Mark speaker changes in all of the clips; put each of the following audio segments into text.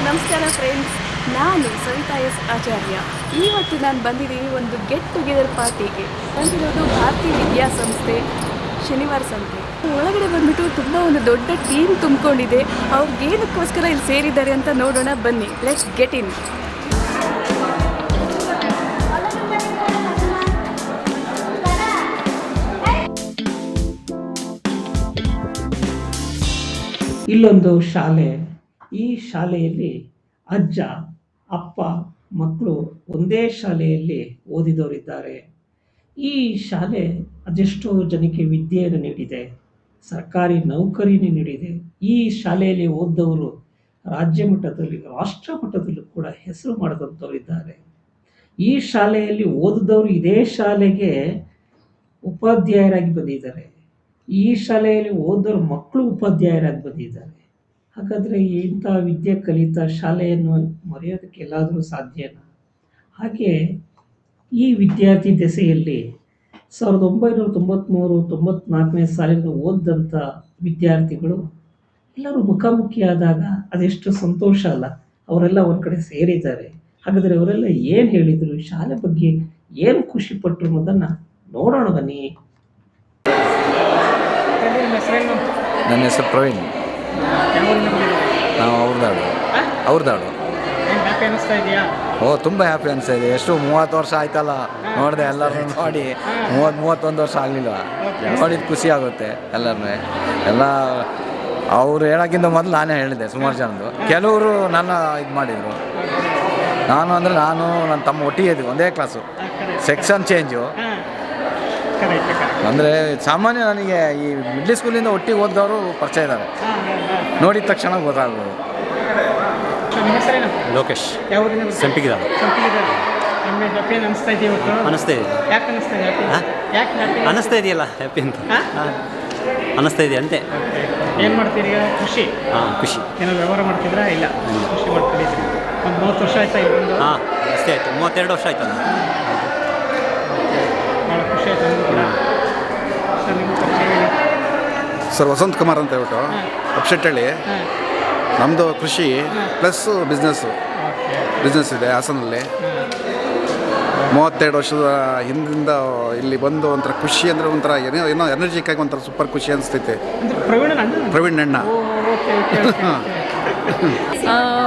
Speaker 1: ನಮಸ್ಕಾರ ಫ್ರೆಂಡ್ಸ್, ನಾನು ಸವಿತಾ ಎಸ್ ಆಚಾರ್ಯ. ಇವತ್ತು ನಾನು ಬಂದಿದ್ದೀನಿ ಒಂದು ಗೆಟ್ ಟುಗೆದರ್ ಪಾರ್ಟಿಗೆ. ಬಂದಿರೋದು ಭಾರತೀಯ ವಿದ್ಯಾಸಂಸ್ಥೆ ಶನಿವಾರ ಸಂತೆ. ಒಳಗಡೆ ಬಂದ್ಬಿಟ್ಟು ತುಂಬ ಒಂದು ದೊಡ್ಡ ಟೀಮ್ ತುಂಬಿಕೊಂಡಿದೆ. ಅವ್ರಿಗೆ ಏನಕ್ಕೋಸ್ಕರ ಇಲ್ಲಿ ಸೇರಿದ್ದಾರೆ ಅಂತ ನೋಡೋಣ ಬನ್ನಿ. Let's get in.
Speaker 2: ಇಲ್ಲೊಂದು ಶಾಲೆ. ಈ ಶಾಲೆಯಲ್ಲಿ ಅಜ್ಜ ಅಪ್ಪ ಮಕ್ಕಳು ಒಂದೇ ಶಾಲೆಯಲ್ಲಿ ಓದಿದವರಿದ್ದಾರೆ. ಈ ಶಾಲೆ ಅದೆಷ್ಟೋ ಜನಕ್ಕೆ ವಿದ್ಯೆಯನ್ನು ನೀಡಿದೆ, ಸರ್ಕಾರಿ ನೌಕರಿನೇ ನೀಡಿದೆ. ಈ ಶಾಲೆಯಲ್ಲಿ ಓದಿದವರು ರಾಜ್ಯ ಮಟ್ಟದಲ್ಲಿ ರಾಷ್ಟ್ರ ಮಟ್ಟದಲ್ಲೂ ಕೂಡ ಹೆಸರು ಮಾಡಿದಂಥವರಿದ್ದಾರೆ. ಈ ಶಾಲೆಯಲ್ಲಿ ಓದಿದವರು ಇದೇ ಶಾಲೆಗೆ ಉಪಾಧ್ಯಾಯರಾಗಿ ಬಂದಿದ್ದಾರೆ. ಈ ಶಾಲೆಯಲ್ಲಿ ಓದೋರ ಮಕ್ಕಳು ಉಪಾಧ್ಯಾಯರಾಗಿ ಬಂದಿದ್ದಾರೆ. ಹಾಗಾದರೆ ಇಂಥ ವಿದ್ಯೆ ಕಲಿತ ಶಾಲೆಯನ್ನು ಮರೆಯೋದಕ್ಕೆ ಎಲ್ಲಾದರೂ ಸಾಧ್ಯನಾ? ಹಾಗೆ ಈ ವಿದ್ಯಾರ್ಥಿ ದೆಸೆಯಲ್ಲಿ 1993-94ನೇ ಸಾಲಿನ ಓದಿದಂಥ ವಿದ್ಯಾರ್ಥಿಗಳು ಎಲ್ಲರೂ ಮುಖಾಮುಖಿಯಾದಾಗ ಅದೆಷ್ಟು ಸಂತೋಷ ಅಲ್ಲ. ಅವರೆಲ್ಲ ಒಂದು ಕಡೆ ಸೇರಿದ್ದಾರೆ. ಹಾಗಾದರೆ ಅವರೆಲ್ಲ ಏನು ಹೇಳಿದರು, ಶಾಲೆ ಬಗ್ಗೆ ಏನು ಖುಷಿಪಟ್ಟರು ಅನ್ನೋದನ್ನು ನೋಡೋಣ ಬನ್ನಿ.
Speaker 3: ನನ್ನ ಹೆಸರು ಪ್ರವೀಣ್. ನಾವು ಅವ್ರದಾಡು. ತುಂಬ ಹ್ಯಾಪಿ ಅನಿಸ್ತಾ ಇದೆ. ಎಷ್ಟು 30 ವರ್ಷ ಆಯ್ತಲ್ಲ ನೋಡಿದೆ, ಎಲ್ಲರೂ ನೋಡಿ 30-31 ವರ್ಷ ಆಗಲಿಲ್ಲ. ನೋಡಿದ್ದು ಖುಷಿ ಆಗುತ್ತೆ ಎಲ್ಲರೂ. ಎಲ್ಲ ಅವ್ರು ಹೇಳೋಕ್ಕಿಂತ ಮೊದಲು ನಾನೇ ಹೇಳಿದೆ ಸುಮಾರು ಜನದ್ದು. ಕೆಲವರು ನನ್ನ ಇದು ಮಾಡಿದರು. ನಾನು ನನ್ನ ತಮ್ಮ ಒಟ್ಟಿಗೆ ಇದ್ವಿ, ಒಂದೇ ಕ್ಲಾಸು, ಸೆಕ್ಷನ್ ಚೇಂಜು. ಅಂದರೆ ಸಾಮಾನ್ಯ ನನಗೆ ಈ ಮಿಡ್ಲ್ ಸ್ಕೂಲಿಂದ ಒಟ್ಟಿಗೆ ಓದಿದವರು ಪರಿಚಯ ಇದ್ದಾರೆ. ನೋಡಿದ ತಕ್ಷಣ ಗೊತ್ತಾಗ್ಬೋದು.
Speaker 4: ಲೋಕೇಶ್ ಸಂಪಿಗಿದ ಅನ್ನಿಸ್ತಾ ಇದೆಯಲ್ಲ, ಹ್ಯಾಪಿ ಅಂತ ಅನ್ನಿಸ್ತಾ ಇದೆ ಅಂತೆ.
Speaker 5: ಏನು ಮಾಡ್ತೀರಿ? ಖುಷಿ.
Speaker 4: ಖುಷಿ.
Speaker 5: ಏನೋ ವ್ಯವಹಾರ ಮಾಡ್ತಿದ್ರಾ? ಇಲ್ಲ, ಖುಷಿ ಮಾಡ್ಕೊಂಡಿದ್ರಿ. ಒಂದು 30 ವರ್ಷ ಆಯ್ತಾ ಇಲ್ಲಿ ಬಂದು?
Speaker 4: ಅಷ್ಟೇ ಆಯಿತು, 32 ವರ್ಷ ಆಯ್ತಲ್ಲ.
Speaker 5: ಭಾಳ ಖುಷಿ ಆಯ್ತು ನಮಗೂ ಕೂಡ. ಸರ್, ನಿಮ್ಮ ಪರಿಚಯ ಹೇಳಿ.
Speaker 6: ಸರ್, ವಸಂತ್ ಕುಮಾರ್ ಅಂತ ಹೇಳ್ಬಿಟ್ಟು ಅಪ್ಸೆಟ್ಟಳ್ಳಿ. ನಮ್ಮದು ಕೃಷಿ ಪ್ಲಸ್ ಬಿಸ್ನೆಸ್ ಇದೆ ಹಾಸನಲ್ಲಿ. 32 ವರ್ಷದ ಹಿಂದಿಂದ ಇಲ್ಲಿ ಬಂದು ಒಂಥರ ಖುಷಿ ಅಂದರೆ ಒಂಥರ ಏನೋ ಎನರ್ಜಿಕ್ ಆಗಿ ಒಂಥರ ಸೂಪರ್ ಖುಷಿ ಅನಿಸ್ತೈತೆ. ಪ್ರವೀಣ್ ಅಣ್ಣ.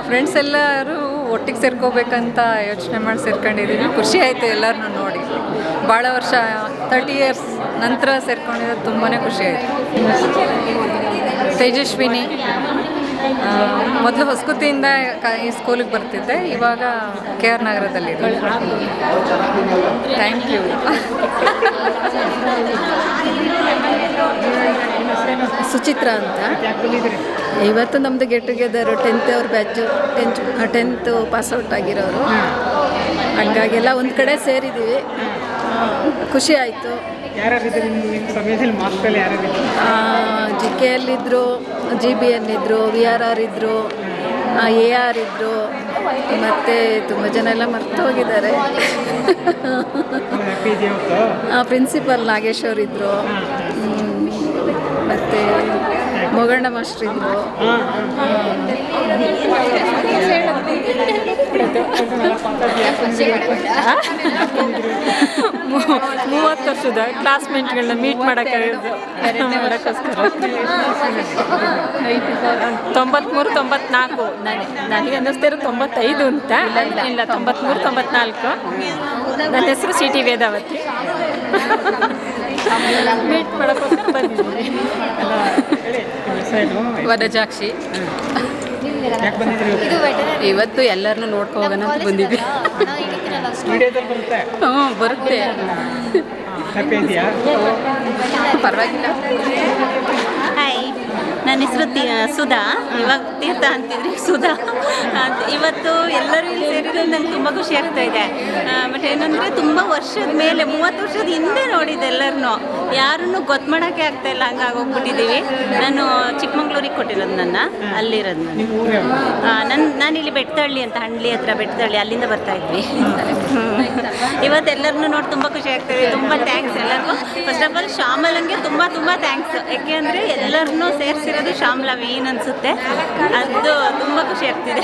Speaker 7: ಫ್ರೆಂಡ್ಸ್ ಎಲ್ಲರೂ ಒಟ್ಟಿಗೆ ಸೇರ್ಕೋಬೇಕಂತ ಯೋಚನೆ ಮಾಡಿ ಸೇರ್ಕೊಂಡಿದ್ದೀನಿ. ಖುಷಿ ಆಯಿತು ಎಲ್ಲರನ್ನೂ ನೋಡಿ. ಭಾಳ ವರ್ಷ 30 ಇಯರ್ಸ್ ನಂತರ ಸೇರ್ಕೊಂಡಿರೋದು ತುಂಬಾ ಖುಷಿ ಆಯಿತು. ತೇಜಸ್ವಿನಿ. ಮೊದಲು ಹೊಸಗುತ್ತಿಯಿಂದ ಈ ಸ್ಕೂಲಿಗೆ ಬರ್ತಿದ್ದೆ, ಇವಾಗ KR ನಗರದಲ್ಲಿದೆ. Thank you.
Speaker 8: ಸುಚಿತ್ರಾ ಅಂತ. ಇವತ್ತು ನಮ್ಮದು ಗೆಟ್ ಟುಗೆದರು 10th ಅವ್ರ ಬ್ಯಾಚು, 10th ಪಾಸ್ಔಟ್ ಆಗಿರೋರು. ಹಂಗಾಗೆಲ್ಲ ಒಂದು ಕಡೆ ಸೇರಿದ್ದೀವಿ, ಖುಷಿ ಆಯಿತು. GKL ಇದ್ದರು, GBN ಇದ್ದರು, VRR ಇದ್ದರು, AR ಇದ್ದರು, ಮತ್ತು ತುಂಬ ಜನ ಎಲ್ಲ ಮರ್ತು ಹೋಗಿದ್ದಾರೆ. ಪ್ರಿನ್ಸಿಪಲ್ ನಾಗೇಶ್ವರ್ ಇದ್ದರು, ಮತ್ತು ಮೊಗಣ್ಣ ಮಾಸ್ಟರ್ ಇದ್ದರು.
Speaker 7: 30 ವರ್ಷದ ಕ್ಲಾಸ್ಮೇಟ್ಗಳನ್ನ ಮೀಟ್ ಮಾಡೋಕ್ಕೋಸ್ಕರ 93-94 ನನಗೆ ಅನ್ನಿಸ್ತಿರೋ 95 ಅಂತ. ಇಲ್ಲ, 93-94. ನನ್ನ ಹೆಸರು CT ವೇದಾವತಿ. ಮೀಟ್ ಮಾಡೋಕ್ಕೋಸ್ಕರ ಬಂದಿದ್ದೀನಿ. ವನಜಾಕ್ಷಿ. ಇವತ್ತು ಎಲ್ಲರನ್ನೂ ನೋಡ್ಕೊ ಹೋಗೋಣ ಅಂತ ಬಂದಿದ್ವಿ. ಬರುತ್ತೆ. ಪರವಾಗಿಲ್ಲ.
Speaker 9: ಹಾಯ್, ನನ್ನ ಹೆಸರು ಸುಧಾ. ಇವಾಗ ತೀರ್ಥ ಅಂತಿದ್ರಿ, ಸುಧಾ ಅಂತ. ಇವತ್ತು ಎಲ್ಲರೂ ಇಲ್ಲಿ ಸೇರಿದ್ರೆ ನಂಗೆ ತುಂಬ ಖುಷಿ ಆಗ್ತಾ ಇದೆ. ಬಟ್ ಏನಂದರೆ ತುಂಬ ವರ್ಷದ ಮೇಲೆ, 30 ವರ್ಷದ ಹಿಂದೆ ನೋಡಿದ್ದೆ ಎಲ್ಲರನ್ನೂ. ಯಾರನ್ನೂ ಗೊತ್ತು ಮಾಡೋಕ್ಕೆ ಆಗ್ತಾಯಿಲ್ಲ, ಹಂಗಾಗೋಗ್ಬಿಟ್ಟಿದ್ದೀವಿ. ನಾನು ಚಿಕ್ಕಮಂಗ್ಳೂರಿಗೆ ಕೊಟ್ಟಿರೋದು, ಅಲ್ಲಿರೋದು ನಾನಿಲ್ಲಿ ಬೆಟ್ಟದಳ್ಳಿ ಅಂತ, ಹಳ್ಳಿ ಹತ್ರ ಬೆಟ್ಟದಳ್ಳಿ, ಅಲ್ಲಿಂದ ಬರ್ತಾಯಿದ್ವಿ. ಇವತ್ತು ಎಲ್ಲರನ್ನೂ ನೋಡಿ ತುಂಬ ಖುಷಿ ಆಗ್ತಾಯಿದೆ. ತುಂಬ ಥ್ಯಾಂಕ್ಸ್ ಎಲ್ಲರಿಗೂ. ಫಸ್ಟ್ ಆಫ್ ಆಲ್ ಶ್ಯಾಮಲಂಗೆ ತುಂಬ ಥ್ಯಾಂಕ್ಸ್. ಯಾಕೆ ಅಂದರೆ ಎಲ್ಲರನ್ನೂ ಸೇರಿಸಿರೋದು ಶ್ಯಾಮಲ ಮೇನ್ ಅನಿಸುತ್ತೆ. ಅದು ತುಂಬ ಖುಷಿ ಆಗ್ತಿದೆ.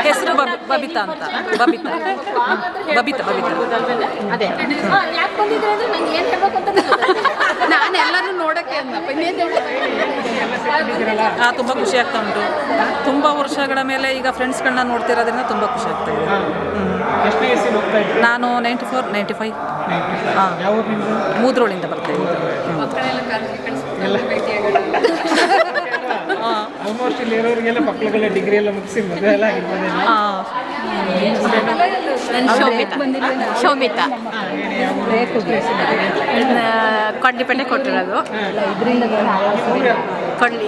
Speaker 7: ಹೆಸರು ಬಬಿತಾ ಅಂತ. ಬಬಿತಾ.
Speaker 8: ಅದೇ ನಾನು ಎಲ್ಲರೂ ನೋಡೋಕ್ಕೆ
Speaker 7: ತುಂಬ ಖುಷಿ ಆಗ್ತಾ ಉಂಟು. ತುಂಬ ವರ್ಷಗಳ ಮೇಲೆ ಈಗ ಫ್ರೆಂಡ್ಸ್ಗಳನ್ನ ನೋಡ್ತಿರೋದ್ರಿಂದ ತುಂಬ ಖುಷಿ ಆಗ್ತಾ ಇದೆ.
Speaker 5: ಎಷ್ಟನೇ ಇಯರ್ಸಿಗೆ ಹೋಗ್ತಾ ಇದ್ರಿ?
Speaker 7: ನಾನು 94, 95
Speaker 5: ಯಾವ ಊರಿನಿಂದ?
Speaker 7: ಮೂದ್ರೋಳಿಂದ ಬರ್ತಾ ಇದ್ದೀನಿ.
Speaker 5: ಆಲ್ಮೋಸ್ಟ್ ಇಲ್ಲಿ ಇರೋರಿಗೆಲ್ಲ ಮಕ್ಕಳುಗಳ ಡಿಗ್ರಿ ಎಲ್ಲ ಮುಗಿಸಿ ಮದುವೆ ಎಲ್ಲ ಆಗಿರ್ಬೋದೇನೋ.
Speaker 9: ಶೋಭಿತಾ ಕೊಂಡ್ಲಿಪೇಟೆ ಕೊಟ್ಟಿರೋದು.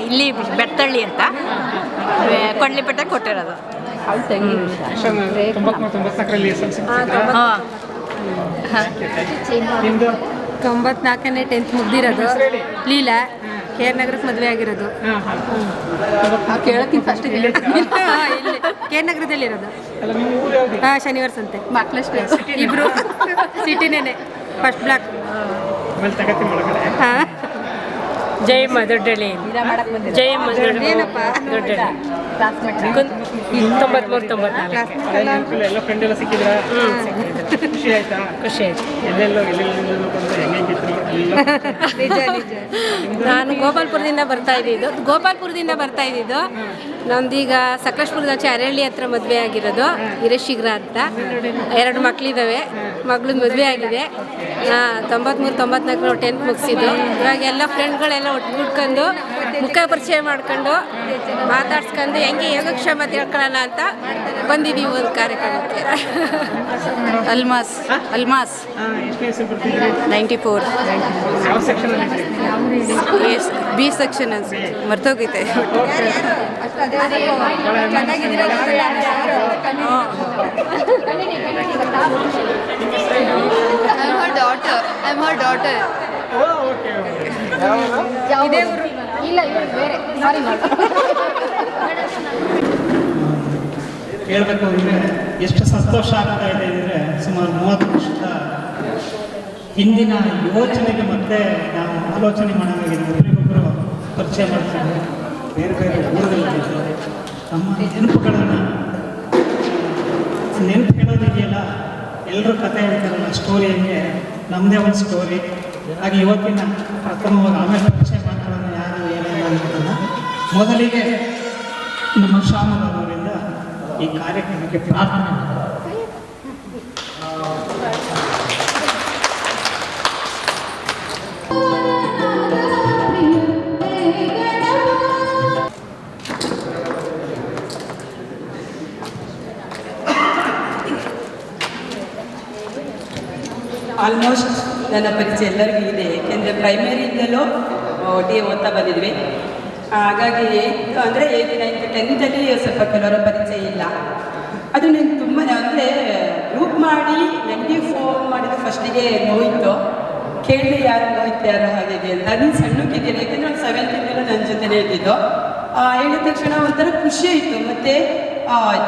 Speaker 9: ಇಲ್ಲಿ ಬೆತ್ತಳ್ಳಿ ಅಂತ ಕೊಂಡ್ಲಿಪೇಟೆ ಕೊಟ್ಟಿರೋದು.
Speaker 5: 94ರಲ್ಲಿ SSLC ನಿಮ್ಮದು
Speaker 8: 94ನೇ 10th ಮುಗ್ದಿರೋದು. ಲೀಲಾ KR ನಗರಕ್ಕೆ ಮದುವೆ ಆಗಿರೋದು. ಕೇಳೋಕ್ಕಿಂತ ಫಸ್ಟ್ ಇಲ್ಲಿ KR ನಗರದಲ್ಲಿರೋದು.
Speaker 5: ಅಲ್ಲ ನಿಮ್ಮ ಊರು ಯಾವುದು?
Speaker 8: ಶನಿವಾರ ಸಂತೆ ಮಕ್ಕಳಷ್ಟೇ ಇಬ್ರು ಸಿಟಿನೇನೆ ಫಸ್ಟ್ ಬ್ಲಾಕ್.
Speaker 5: ಆಮೇಲೆ ತಗತ್ತೀನಿ ಒಳಗಡೆ.
Speaker 8: ಜೈ ಮಧುಡ್ಡಳ್ಳಿ. ಜೈ ಮಧುಡ್ಡಳ್ಳಿ. ಏನಪ್ಪ ದೊಡ್ಡಳ್ಳಿ 93-94
Speaker 5: ಎಲ್ಲ ಫ್ರೆಂಡ್ ಎಲ್ಲ ಸಿಕ್ಕಿದ್ರ? ಖುಷಿ ಆಯ್ತಾ?
Speaker 8: ಖುಷಿ ಆಯ್ತು.
Speaker 5: ಎಲ್ಲೆಲ್ಲೋ ಬಂದು ಹೆಂಗಿದ್ರು
Speaker 8: ನಿಜ. ನಾನು ಗೋಪಾಲ್ಪುರದಿಂದ ಬರ್ತಾ ಇದ್ದಿದ್ದು. ನಮ್ದೀಗ ಸಕಲೇಶ್ಪುರದಾಚೆ ಅರಳ್ಳಿ ಹತ್ರ ಮದುವೆ ಆಗಿರೋದು. ಹಿರೇಶಿಗ್ರ ಅಂತ 2 ಮಕ್ಕಳಿದ್ದಾವೆ. ಮಗಳದ್ದು ಮದುವೆ ಆಗಿದೆ. 93-94 10th ಮುಗಿಸಿದ್ದು. ಇವಾಗ ಎಲ್ಲ ಫ್ರೆಂಡ್ಗಳೆಲ್ಲ ಒಟ್ಟುಗೂಡ್ಕೊಂಡು ಮುಖ ಪರಿಚಯ ಮಾಡ್ಕೊಂಡು ಮಾತಾಡ್ಸ್ಕೊಂಡು ಹೆಂಗೆ ಯೋಗಕ್ಷೇಮ ತಿಳ್ಕೊಳ್ಳೋಣ ಅಂತ ಬಂದಿದ್ದೀವಿ ಒಂದು ಕಾರ್ಯಕ್ರಮಕ್ಕೆ. ಅಲ್ಮಾಸ್
Speaker 5: ಎಷ್ಟನೇ ಹೆಸರು ಬರ್ತಿದ್ರಿ?
Speaker 8: 94
Speaker 5: ಯಾವ ಸೆಕ್ಷನಲ್ಲಿ ಇದ್ರಿ?
Speaker 8: ಬಿ ಸೆಕ್ಷನ್ ಅನ್ಸುತ್ತೆ, ಮರ್ತೋಗೈತೆ. I'm her daughter. ಇದೇ ಊರು. ಇಲ್ಲ ಬೇರೆ. ಸಾರಿ
Speaker 5: ಹೇಳ್ಬೇಕು ಅಂದರೆ ಎಷ್ಟು ಸಂತೋಷ ಆಗ್ತಾ ಇದೆ ಅಂದರೆ ಸುಮಾರು 30 ವರ್ಷದ ಹಿಂದಿನ ಯೋಚನೆಗೆ ಮತ್ತೆ ನಾವು ಆಲೋಚನೆ ಮಾಡೋದಾಗಿದೆ. ಒಬ್ಬರಿಗೊಬ್ಬರು ಪರಿಚಯ ಮಾಡ್ತಿದ್ವಿ, ಬೇರೆ ಬೇರೆ ಊರುಗಳಿದ್ದು ನಮ್ಮ ನೆನಪುಗಳನ್ನು ನೆನಪು ಹೇಳೋದಿದೆಯಲ್ಲ, ಎಲ್ಲರೂ ಕತೆ ಹೇಳ್ತಾರಲ್ಲ, ಸ್ಟೋರಿ ಹಂಗೆ ನಮ್ಮದೇ ಒಂದು ಸ್ಟೋರಿ. ಹಾಗೆ ಇವತ್ತಿನ ಪ್ರಥಮವಾಗಿ ಆಮೇಲೆ ಪರಿಚಯ ಮಾಡ್ಕೊಳ್ಳೋಣ ಯಾರು ಏನೇನು ಅನ್ಕೊಳ್ಳೋಣ. ಮೊದಲಿಗೆ ನಮ್ಮ ಶ್ಯಾಮಲವರಿಂದ ಈ ಕಾರ್ಯಕ್ರಮಕ್ಕೆ ಪ್ರಾರ್ಥನೆ ಮಾಡೋಣ.
Speaker 10: ಆಲ್ಮೋಸ್ಟ್ ನನ್ನ ಪರಿಚಯ ಎಲ್ಲರಿಗೂ ಇದೆ, ಏಕೆಂದರೆ ಪ್ರೈಮರಿಯಿಂದಲೂ ಒಟ್ಟಿಗೆ ಓದ್ತಾ ಬಂದಿದ್ವಿ. ಹಾಗಾಗಿ 8th ಅಂದರೆ 8th 9th 10th ಸ್ವಲ್ಪ ಕೆಲವರ ಪರಿಚಯ ಇಲ್ಲ. ಅದು ನನಗೆ ತುಂಬ ಅಂದರೆ ಗ್ರೂಪ್ ಮಾಡಿ ನನಗೆ ಫೋನ್ ಮಾಡಿದ ಫಸ್ಟಿಗೆ ನೋಯಿತು, ಕೇಳಿದೆ ಯಾರು ನೋಯ್ತು ಯಾರು ಹಾಗೆ ಅಂತ. ಅದನ್ನು ಸಣ್ಣಕ್ಕಿದ್ದೀರಿ, ಯಾಕೆಂದರೆ ಒಂದು 7th ನನ್ನ ಜೊತೆನೇ ಇದ್ದಿದ್ದು. ಹೇಳಿದ ತಕ್ಷಣ ಒಂಥರ ಖುಷಿ ಆಯಿತು. ಮತ್ತು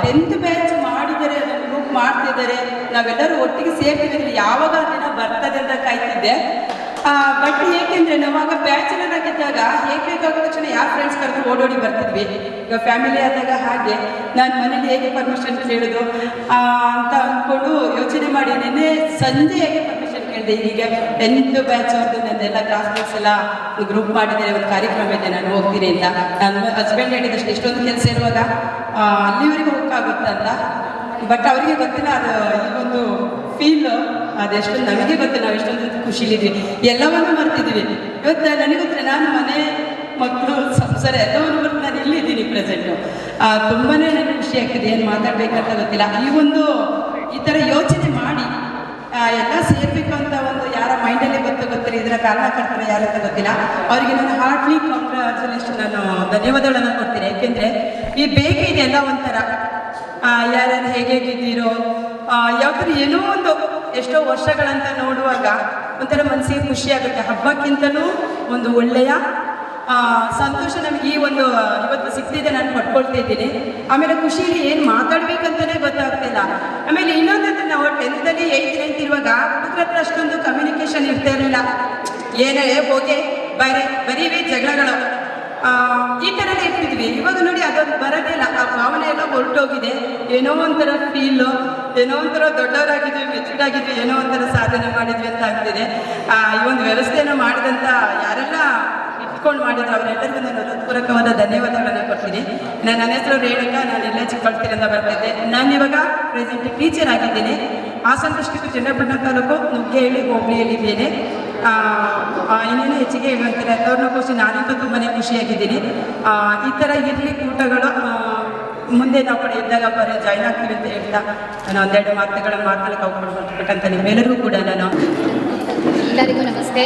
Speaker 10: 10th ಬ್ಯಾಚ್ ಮಾಡಿದ್ದಾರೆ, ಅದನ್ನು ಗ್ರೂಪ್ ಮಾಡ್ತಿದ್ದಾರೆ, ನಾವೆಲ್ಲರೂ ಒಟ್ಟಿಗೆ ಸೇರ್ತಿದ್ದೀವಿ, ಯಾವಾಗ ದಿನ ಬರ್ತದೆ ಅಂತ ಕಾಯ್ತಿದ್ದೆ. ಬಟ್ ಏಕೆಂದರೆ ನಾವಾಗ ಬ್ಯಾಚುಲರ್ ಆಗಿದ್ದಾಗ ಹೇಗೆ ಬೇಕಾದ ತಕ್ಷಣ ಯಾವ ಫ್ರೆಂಡ್ಸ್ ಕರೆದು ಓಡೋಡಿ ಬರ್ತಿದ್ವಿ. ಈಗ ಫ್ಯಾಮಿಲಿ ಆದಾಗ ಹಾಗೆ ನಾನು ಮನೇಲಿ ಹೇಗೆ ಪರ್ಮಿಷನ್ ಕೇಳೋದು ಅಂತ ಅಂದ್ಕೊಂಡು ಯೋಚನೆ ಮಾಡಿ ನಿನ್ನೆ ಸಂಜೆ ಹೇಗೆ ಪರ್ಮಿಷನ್ ಕೇಳಿದೆ. ಈಗ 10th ಬ್ಯಾಚ್ ಅವ್ರದ್ದು ನನ್ನೆಲ್ಲ ಕ್ಲಾಸ್ಮೇಟ್ಸ್ ಎಲ್ಲ ಗ್ರೂಪ್ ಮಾಡಿದ್ದಾರೆ, ಒಂದು ಕಾರ್ಯಕ್ರಮ ಇದೆ ನಾನು ಹೋಗ್ತೀನಿ ಅಂತ. ನನ್ನ ಹಸ್ಬೆಂಡ್ ಹೇಳಿದಷ್ಟು ಎಷ್ಟೊಂದು ಕೆಲಸ ಇರುವಾಗ ಅಲ್ಲಿವರೆಗೂ ಹೋಗೋಕ್ಕಾಗುತ್ತಂತ. ಬಟ್ ಅವರಿಗೆ ಗೊತ್ತಿಲ್ಲ ಅದು ಈ ಒಂದು ಫೀಲು ಅದೆಷ್ಟೊಂದು ನಮಗೆ ಗೊತ್ತಿಲ್ಲ, ನಾವು ಎಷ್ಟೊಂದು ಖುಷಿಲಿದ್ವಿ, ಎಲ್ಲವನ್ನೂ ಮರ್ತಿದ್ವಿ. ಇವತ್ತು ನನಗೆ ಗೊತ್ತಿಲ್ಲ, ನಾನು ಮನೆ ಮಕ್ಕಳು ಸಂಸಾರ ಎಲ್ಲವನ್ನೂ ಮರೆತು ನಾನು ಇಲ್ಲಿದ್ದೀನಿ ಪ್ರೆಸೆಂಟು. ತುಂಬಾ ನನಗೆ ಖುಷಿ ಆಗ್ತಿದೆ, ಏನು ಮಾತಾಡಬೇಕಂತ ಗೊತ್ತಿಲ್ಲ. ಈ ಥರ ಯೋಚನೆ ಮಾಡಿ ಎಲ್ಲ ಸೇರಬೇಕು ಅಂತ ಒಂದು ಯಾರ ಮೈಂಡಲ್ಲಿ ಗೊತ್ತಿಲ್ಲ, ಇದರ ಕಾರಣಕರ್ತರು ಯಾರಂತ ಗೊತ್ತಿಲ್ಲ. ಅವರಿಗೆ ನಾನು ಹಾರ್ಟ್ಲಿ ಕಾಂಗ್ರ್ಯಾಚುಲೇಷನ್, ನಾನು ಧನ್ಯವಾದಗಳನ್ನು ಕೊಡ್ತೀನಿ. ಯಾಕೆಂದರೆ ಈ ಬೇಕಿದೆ ಎಲ್ಲ ಒಂಥರ ಯಾರ್ಯಾರು ಹೇಗಿದ್ದೀರೋ ಯಾವ ಥರ ಏನೋ ಒಂದು ಎಷ್ಟೋ ವರ್ಷಗಳಂತ ನೋಡುವಾಗ ಒಂಥರ ಮನಸ್ಸಿಗೆ ಖುಷಿ ಆಗುತ್ತೆ. ಹಬ್ಬಕ್ಕಿಂತಲೂ ಒಂದು ಒಳ್ಳೆಯ ಸಂತೋಷ ನಮಗೆ ಈ ಒಂದು ಇವತ್ತು ಸಿಗ್ತಿದೆ ನಾನು ಪಡ್ಕೊಳ್ತಾ ಇದ್ದೀನಿ. ಆಮೇಲೆ ಖುಷಿಯಲ್ಲಿ ಏನು ಮಾತಾಡ್ಬೇಕಂತಲೇ ಗೊತ್ತಾಗ್ತಿಲ್ಲ. ಆಮೇಲೆ ಇನ್ನೊಂದಂದ್ರೆ ನಾವು 10th 8th 9th ಇರುವಾಗ ಹುಡುಗರ ಹತ್ರ ಅಷ್ಟೊಂದು ಕಮ್ಯುನಿಕೇಷನ್ ಇರ್ತಾ ಇರಲಿಲ್ಲ. ಏನೇ ಹೋಗಿ ಬರೀ ಜಗಳಗಳು ಈ ಥರನೇ ಇರ್ತಿದ್ವಿ. ಇವಾಗ ನೋಡಿ ಅದೊಂದು ಬರೋದೇ ಇಲ್ಲ. ಆ ಭಾವನೆ ಎಲ್ಲ ಹೊರಟೋಗಿದೆ. ಏನೋ ಒಂಥರ ಫೀಲು, ಏನೋ ಒಂಥರ ದೊಡ್ಡವರಾಗಿದ್ವಿ, ಮೆಚೂರ್ಡ್ ಆಗಿದ್ವಿ, ಏನೋ ಒಂಥರ ಸಾಧನೆ ಮಾಡಿದ್ವಿ ಅಂತ ಆಗ್ತಿದೆ. ಈ ಒಂದು ವ್ಯವಸ್ಥೆಯನ್ನು ಮಾಡಿದಂಥ ಯಾರೆಲ್ಲ ಇಟ್ಕೊಂಡು ಮಾಡಿದ್ರು ಅವರೆಲ್ಲರಿಗೂ ನಾನು ಹೃತ್ಪೂರ್ವಕವಾದ ಧನ್ಯವಾದಗಳನ್ನು ಕೊಡ್ತೀನಿ. ನನ್ನ ಹೆಸರು ರೇಣುಕಾ, ನಾನು ಇಲ್ಲೇ ಚಿಕ್ಕಬಳ್ಳಾಪುರದಿಂದ ಬರ್ತಿದ್ದೆ. ನಾನು ಇವಾಗ ಪ್ರೆಸೆಂಟ್ ಟೀಚರ್ ಆಗಿದ್ದೀನಿ. ಹಾಸನ ಡಿಸ್ಟ್ರಿಕ್ಟ್ ಚನ್ನಪಟ್ಟಣ ತಾಲೂಕು ನುಗ್ಗೇಹಳ್ಳಿ ಹೋಬಳಿಯಲ್ಲಿದ್ದೇನೆ. ಇನ್ನೇನು ಹೆಚ್ಚಿಗೆ ಹೇಳುವಂತಾರೆ ಅವ್ರನ್ನ ಖುಷಿ, ನಾನಂತೂ ತುಂಬಾ ಖುಷಿಯಾಗಿದ್ದೀನಿ. ಈ ಥರ ಇರಲಿ ಕೂಟಗಳು ಮುಂದೆ ನಾವು ಕಡೆ ಇದ್ದಾಗ ಜಾಯ್ನ್ ಆಗ್ತೀವಿ ಅಂತ ಹೇಳ್ತಾ ನಾನು ಒಂದೆರಡು ಮಾತುಗಳನ್ನು ಮಾತನಾಡಕ್ಕೆ ಅವಕಾಶ ಕೊಟ್ಬಿಟ್ಟಂತ ನಿಮ್ಮೆಲ್ಲರಿಗೂ ಕೂಡ ನಾನು
Speaker 11: ಎಲ್ಲರಿಗೂ ನಮಸ್ತೆ.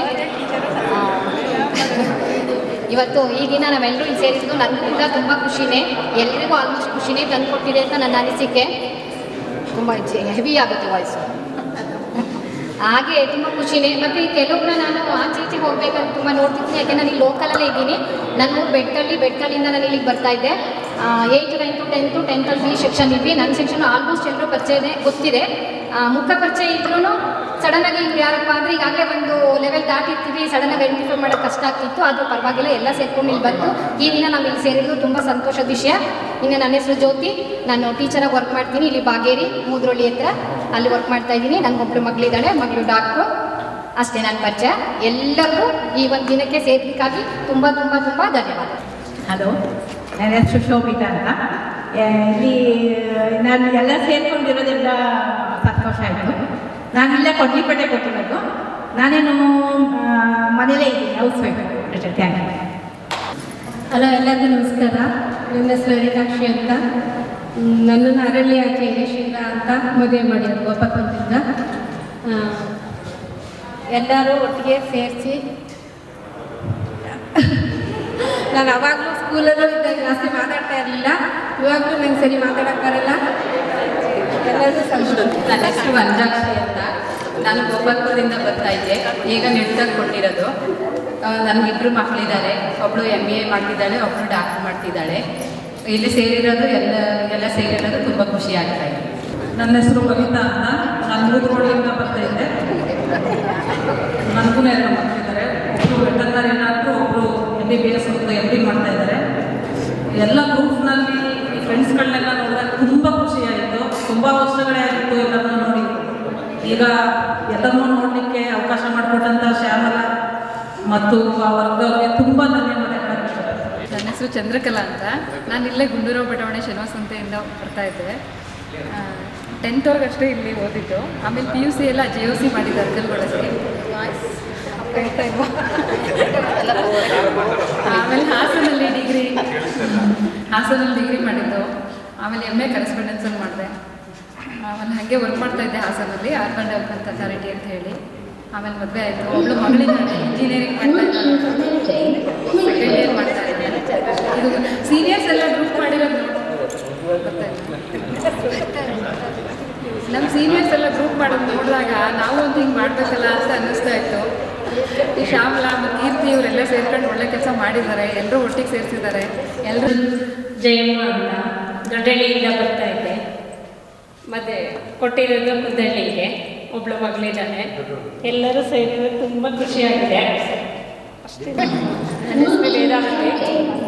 Speaker 11: ಇವತ್ತು ಈ ದಿನ ನಾವೆಲ್ಲರೂ ಇಲ್ಲಿ ಸೇರಿದ್ದು ನನಗೂ ಕೂಡ ತುಂಬ ಖುಷಿನೇ, ಎಲ್ರಿಗೂ ಆಲ್ಮೋಸ್ಟ್ ಖುಷಿನೇ ತಂದುಕೊಟ್ಟಿದೆ ಅಂತ ನನ್ನ ಅನಿಸಿಕೆ. ತುಂಬ ಹೆವಿ ಆಗುತ್ತೆ ವಾಯ್ಸು, ಹಾಗೆ ತುಂಬ ಖುಷಿನೇ. ಮತ್ತು ಈ ಕೆಲವೊಬ್ಬರ ನಾನು ಆಚೆ ಈಚೆಗೆ ಹೋಗ್ಬೇಕಂತ ತುಂಬ ನೋಡ್ತಿದ್ದೀನಿ, ಯಾಕೆ ನಾನು ಇಲ್ಲಿ ಲೋಕಲಲ್ಲೇ ಇದ್ದೀನಿ. ನನ್ನ ಊರು ಬೆಟ್ಕಲ್ಲಿಂದ ನಾನು ಇಲ್ಲಿಗೆ ಬರ್ತಾಯಿದ್ದೆ. 8th 9th 10th 10th B section ಇದ್ವಿ. ನನ್ನ ಸೆಕ್ಷನ್ ಆಲ್ಮೋಸ್ಟ್ ಎಲ್ಲರೂ ಪರಿಚಯ ಗೊತ್ತಿದೆ. ಮುಖ ಪರಿಚಯ ಇದ್ರೂ ಸಡನ್ನಾಗಿ ಇವ್ರು ಯಾರಪ್ಪ ಅಂದರೆ ಈಗಾಗಲೇ ಒಂದು ಲೆವೆಲ್ ದಾಟಿರ್ತೀವಿ, ಸಡನ್ನಾಗಿ ಐಡೆಂಟಿಫೈ ಮಾಡೋಕ್ಕೆ ಕಷ್ಟ ಆಗ್ತಿತ್ತು. ಆದರೂ ಪರವಾಗಿಲ್ಲ, ಎಲ್ಲ ಸೇರ್ಕೊಂಡು ಇಲ್ಲಿ ಬಂತು. ಈ ದಿನ ನಾವು ಇಲ್ಲಿ ಸೇರಿದ್ದು ತುಂಬ ಸಂತೋಷದ ವಿಷಯ. ಇನ್ನು ನನ್ನ ಹೆಸರು ಜ್ಯೋತಿ, ನಾನು ಟೀಚರಾಗಿ ವರ್ಕ್ ಮಾಡ್ತೀನಿ ಇಲ್ಲಿ ಬಾಗೇರಿ ಮೂದ್ರೊಳ್ಳಿ ಹತ್ರ, ಅಲ್ಲಿ ವರ್ಕ್ ಮಾಡ್ತಾ ಇದ್ದೀನಿ. ನನಗೊಬ್ಬಳು ಮಗಳಿದ್ದಾಳೆ, ಮಗಳು ಡಾಕ್ಟ್ರು. ಅಷ್ಟೇ ನನ್ನ ಪರಿಚಯ. ಎಲ್ಲರಿಗೂ ಈ ಒಂದು ದಿನಕ್ಕೆ ಸೇರ್ಲಿಕ್ಕಾಗಿ ತುಂಬ ತುಂಬ ತುಂಬ ಧನ್ಯವಾದ.
Speaker 12: ಹಲೋ, ನನ್ನ ಹೆಸರು ಶೋಭಿತಾ ಅಂತ. ಇಲ್ಲಿ ನಾನು ಎಲ್ಲ ಸೇರ್ಕೊಂಡಿರೋದೆಲ್ಲ ಸಂತೋಷ ಆಯಿತು. ನಾನಿಲ್ಲೇ ಕೊಡ್ಲಿಪೇಟೆ ಕೊಟ್ಟಿರೋದು. ನಾನೇನು ಮನೇಲೇ ಇದ್ದೀನಿ, housewife. Thank you.
Speaker 13: Hello, ಎಲ್ಲರಿಗೂ ನಮಸ್ಕಾರ. ನನ್ನ ಹೆಸರು ರೇಖಾಕ್ಷಿ ಅಂತ. ನನ್ನನ್ನು ಅರಳಿ ಆಚೆ ಶೀಲ ಅಂತ ಮದುವೆ ಮಾಡಿದ್ರು ಗೋಪಾಲದಿಂದ. ಎಲ್ಲರೂ ಒಟ್ಟಿಗೆ ಸೇರಿಸಿ ನಾನು ಅವಾಗಲೂ ಸ್ಕೂಲಲ್ಲೂ ಇದ್ದಾಗ ಜಾಸ್ತಿ ಮಾತಾಡ್ತಾ ಇರಲಿಲ್ಲ. ಇವಾಗಲೂ ನಂಗೆ ಸರಿ ಮಾತಾಡೋಕ್ಕಾಗಲ್ಲ. ಎಲ್ಲರಿಗೂ ಸಂತೋಷ.
Speaker 14: ನನ್ನ ಹೆಸರು ವಂಜಾಕ್ಷಿ ಅಂತ. ನಾನು ಗೋಪಾಲ್ಪುರದಿಂದ ಬರ್ತಾ ಇದ್ದೆ. ಈಗ ನೆಟ್ಟಾಗಿ ಕೊಟ್ಟಿರೋದು. ನನಗಿಬ್ಬರು ಮಕ್ಕಳಿದ್ದಾರೆ. ಒಬ್ಬಳು MBA ಮಾಡ್ತಿದ್ದಾಳೆ, ಒಬ್ಬಳು ಡಾಕ್ಟರ್ ಮಾಡ್ತಿದ್ದಾಳೆ. ಇಲ್ಲಿ ಸೇರಿರೋದು ಎಲ್ಲ ಸೇರಿರೋದು ತುಂಬ ಖುಷಿ ಆಗ್ತಾ ಇದೆ.
Speaker 15: ನನ್ನ ಹೆಸರು ಕವಿತಾ ಅಂತ. ನಾನು ಮೂದ್ರೋಳಿಂದ ಬರ್ತಾ ಇದ್ದೆ. ನನಗೂ ಎಲ್ಲ ಮಕ್ಕಳಿದ್ದಾರೆ. ಒಬ್ಬರು ವೆಟರ್ನರಿ ಡಾಕ್ಟ್ರು, ಒಬ್ಬರು MBBS, ಒಬ್ಬರು MD ಮಾಡ್ತಾ ಇದ್ದಾರೆ. ಎಲ್ಲ ಗ್ರೂಪ್ನಲ್ಲಿ ಈ ಫ್ರೆಂಡ್ಸ್ಗಳನ್ನೆಲ್ಲ ನೋಡಿದಾಗ ತುಂಬ ಖುಷಿಯಾಯಿತು. ತುಂಬ ವರ್ಷಗಳೇ ಆಗಿತ್ತು ಎಲ್ಲರನ್ನೂ ನೋಡಿ. ಈಗ ಎಲ್ಲರನ್ನೂ ನೋಡಲಿಕ್ಕೆ ಅವಕಾಶ ಮಾಡಿಕೊಟ್ಟಂಥ ಶ್ಯಾಮಲ ಮತ್ತು ಆ ವರ್ಗದವ್ರಿಗೆ ತುಂಬ ಧನ್ಯವಾದಗಳು.
Speaker 7: ನನ್ನ ಹೆಸರು ಚಂದ್ರಕಲಾ ಅಂತ. ನಾನು ಇಲ್ಲೇ ಗುಂಡೂರಾವ್ ಬಡಾವಣೆ ಶನಿವಾರ ಸಂತೆಯಿಂದ ಬರ್ತಾ ಇದ್ದೆ. 10th ಅಷ್ಟೇ ಇಲ್ಲಿ ಓದಿದ್ದು. ಆಮೇಲೆ PUC ಎಲ್ಲ JOC ಮಾಡಿದ್ದು ಅರ್ಕಲ್ಗೊಳಗೆ. ಆಮೇಲೆ ಹಾಸನಲ್ಲಿ ಡಿಗ್ರಿ ಮಾಡಿದ್ದು. ಆಮೇಲೆ MA ಕರೆಸ್ಪಾಂಡೆನ್ಸಲ್ಲಿ ಮಾಡಿದೆ. ಆಮೇಲೆ ಹಾಗೆ ವರ್ಕ್ ಮಾಡ್ತಾ ಇದ್ದೆ ಹಾಸನಲ್ಲಿ, ಅರ್ಬನ್ ಡೆವಲಪ್ಮೆಂಟ್ ಅಥಾರಿಟಿ ಅಂತ ಹೇಳಿ. ಆಮೇಲೆ ಮದುವೆ ಆಯಿತು. ಒಬ್ಬಳು ಮಗಳಿದ್ದಾಳೆ, ಇಂಜಿನಿಯರಿಂಗ್ ಮಾಡ್ತಾ ಇದ್ದಾಳೆ, ಸೆಕೆಂಡ್ ಇಯರ್ ಮಾಡ್ತಾ ಇದ್ದಾಳೆ. ಇದು ಸೀನಿಯರ್ಸ್ ಎಲ್ಲ ಗ್ರೂಪ್ ಮಾಡಿರೋದು ನಮ್ಮ ಸೀನಿಯರ್ಸ್ ಎಲ್ಲ ಗ್ರೂಪ್ ಮಾಡೋದು ನೋಡಿದಾಗ ನಾವು ಒಂದು ಹಿಂಗೆ ಮಾಡಬೇಕಲ್ಲ ಅಂತ ಅನ್ನಿಸ್ತಾ ಇತ್ತು. ಈ ಶ್ಯಾಮಲ ಮತ್ತು ಕೀರ್ತಿ ಇವರೆಲ್ಲ ಸೇರ್ಕೊಂಡು ಒಳ್ಳೆ ಕೆಲಸ ಮಾಡಿದ್ದಾರೆ. ಎಲ್ಲರೂ ಒಟ್ಟಿಗೆ ಸೇರಿಸಿದ್ದಾರೆ. ಎಲ್ಲರೂ
Speaker 13: ಜಯಮ್ಮ ಅಂತ ದೊಡ್ಡಹಳ್ಳಿಯಿಂದ ಬರ್ತಾ ಇದ್ದೆ. ಮತ್ತು ಕೊಟ್ಟಿರೋದು ಕುದ್ದಹಳ್ಳಿಗೆ, ಒಬ್ಬಳು ಮಗಳಿದ್ದಾಳೆ. ಎಲ್ಲರೂ ಸೇರಿರೋದು ತುಂಬ ಖುಷಿಯಾಗಿದೆ. ಅಷ್ಟೇ. ನನ್ನ ಹೆಸರು ವೇದಾವತಿ.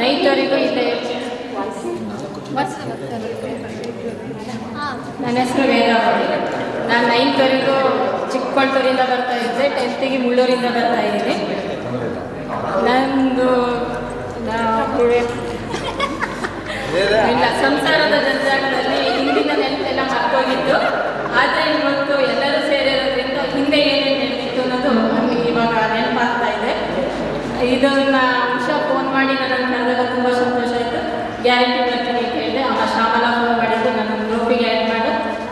Speaker 13: 9th ಇಲ್ಲೇ. ನನ್ನ ಹೆಸರು ವೇದಾವತಿ. ನಾನು 9th ಚಿಕ್ಕಬಳ್ಳಾಪುರದಿಂದ ಬರ್ತಾ ಇದ್ದೆ. 10th ಮುಳ್ಳೂರಿಂದ ಬರ್ತಾ ಇದ್ದೀನಿ. ನಂದು ಇಲ್ಲ ಸಂಸಾರದ ಜಂಜಾಟದಲ್ಲಿ ಹಿಂದಿನ ನೆನಪೆಲ್ಲ ಮರ್ತೋಗಿತ್ತು. ಆದರೆ ಇವತ್ತು ಎಲ್ಲರೂ ಸೇರಿರೋದ್ರಿಂದ ಹಿಂದೆ ಏನೇನು ನೆನಪಿತ್ತು ಅನ್ನೋದು ನಮಗೆ ಇವಾಗ ನೆನಪಾಗ್ತಾ ಇದೆ. ಇದನ್ನು ಉಷಾ ಫೋನ್ ಮಾಡಿ ನನಗೆ ಕರೆದಾಗ ತುಂಬ ಸಂತೋಷ ಆಯಿತು. ಗ್ಯಾರಂಟಿ ಬರ್ತೀನಿ ಅಂತ ಹೇಳಿದೆ. ಆಮೇಲೆ ಶ್ಯಾಮಲ ಫೋನ್ ಮಾಡಿದ್ದು ನನ್ನ ಗ್ರೂಪಿಗೆ ಆ್ಯಡ್ ಮಾಡು,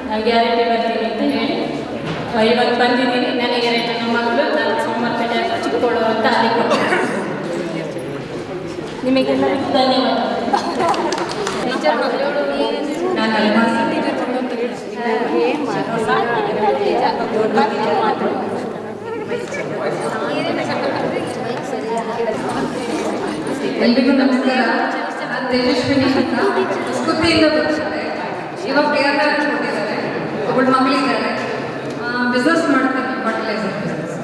Speaker 13: ನಾನು ಗ್ಯಾರಂಟಿ ಬರ್ತೀನಿ ಅಂತ ಹೇಳಿ ಇವತ್ತು ಬಂದಿದ್ದೀನಿ. ನನಗೆ 2 ಜನ ಮಗಳು. ನಾನು ಸೋಮವಾರಪೇಟೆ ಚಿಕ್ಕೋಳು ಅಂತ ಅಲ್ಲಿ ಕೊಡ್ತೀನಿ. ನಿಮಗೆಲ್ಲರಿಗೂ ಧನ್ಯವಾದ.
Speaker 14: ನಾನು
Speaker 7: ಎಲ್ರಿಗೂ ನಮಸ್ಕಾರ. ನಾನು ತೇಜಸ್ವಿನಿ ಅಂತ ಸ್ಕೂತಿಯಿಂದ ಬರ್ತಾರೆ. ಇವಾಗ ಕೇರಳ ಕೊಟ್ಟಿದ್ದಾರೆ. ಒಬ್ಬಳು ಮಗಳಿದ್ದಾರೆ. ಬಿಸ್ನೆಸ್ ಮಾಡ್ತೀನಿ, ಫರ್ಟಿಲೈಸರ್ ಬಿಸ್ನೆಸ್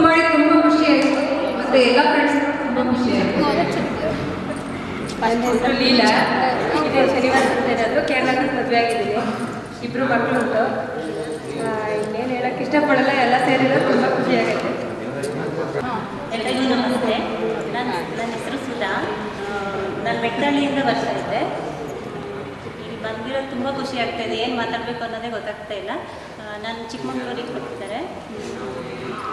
Speaker 7: ಮಾಡಿ ತುಂಬ ಖುಷಿ ಆಯಿತು. ಮತ್ತು ಎಲ್ಲ ಫ್ರೆಂಡ್ಸ್ ತುಂಬ ಖುಷಿ ಆಯಿತು.
Speaker 8: ಲೀಲಾ ಇದೆ ಶನಿವಾರ ಸಂತೆ ಇರೋದು. ಕೇರಳಕ್ಕೆ ಮದುವೆ ಆಗಿದ್ದೀನಿ. 2 ಮಕ್ಕಳು ಉಂಟು. ಇನ್ನೇನು ಹೇಳೋಕ್ಕೆ ಇಷ್ಟಪಡಲ್ಲ. ಎಲ್ಲ ಸೇರಿರೋದು ತುಂಬ ಖುಷಿ ಆಗುತ್ತೆ.
Speaker 9: ಎಲ್ಲರಿಗೂ ನಮಸ್ತೆ. ನನ್ನ ಹೆಸರು ಸುಧಾ. ನಾನು ಬೆಟ್ಟಳ್ಳಿಯಿಂದ ಬರ್ತಾ ಇದ್ದೆ. ಇಲ್ಲಿ ಬಂದಿರೋದು ತುಂಬ ಖುಷಿ ಆಗ್ತಾಯಿದೆ. ಏನು ಮಾತಾಡಬೇಕು ಅನ್ನೋದೇ ಗೊತ್ತಾಗ್ತಾ ಇಲ್ಲ. ನಾನು ಚಿಕ್ಕಮಗಳೂರಿಗೆ ಕೊಟ್ಟಿದ್ದಾರೆ.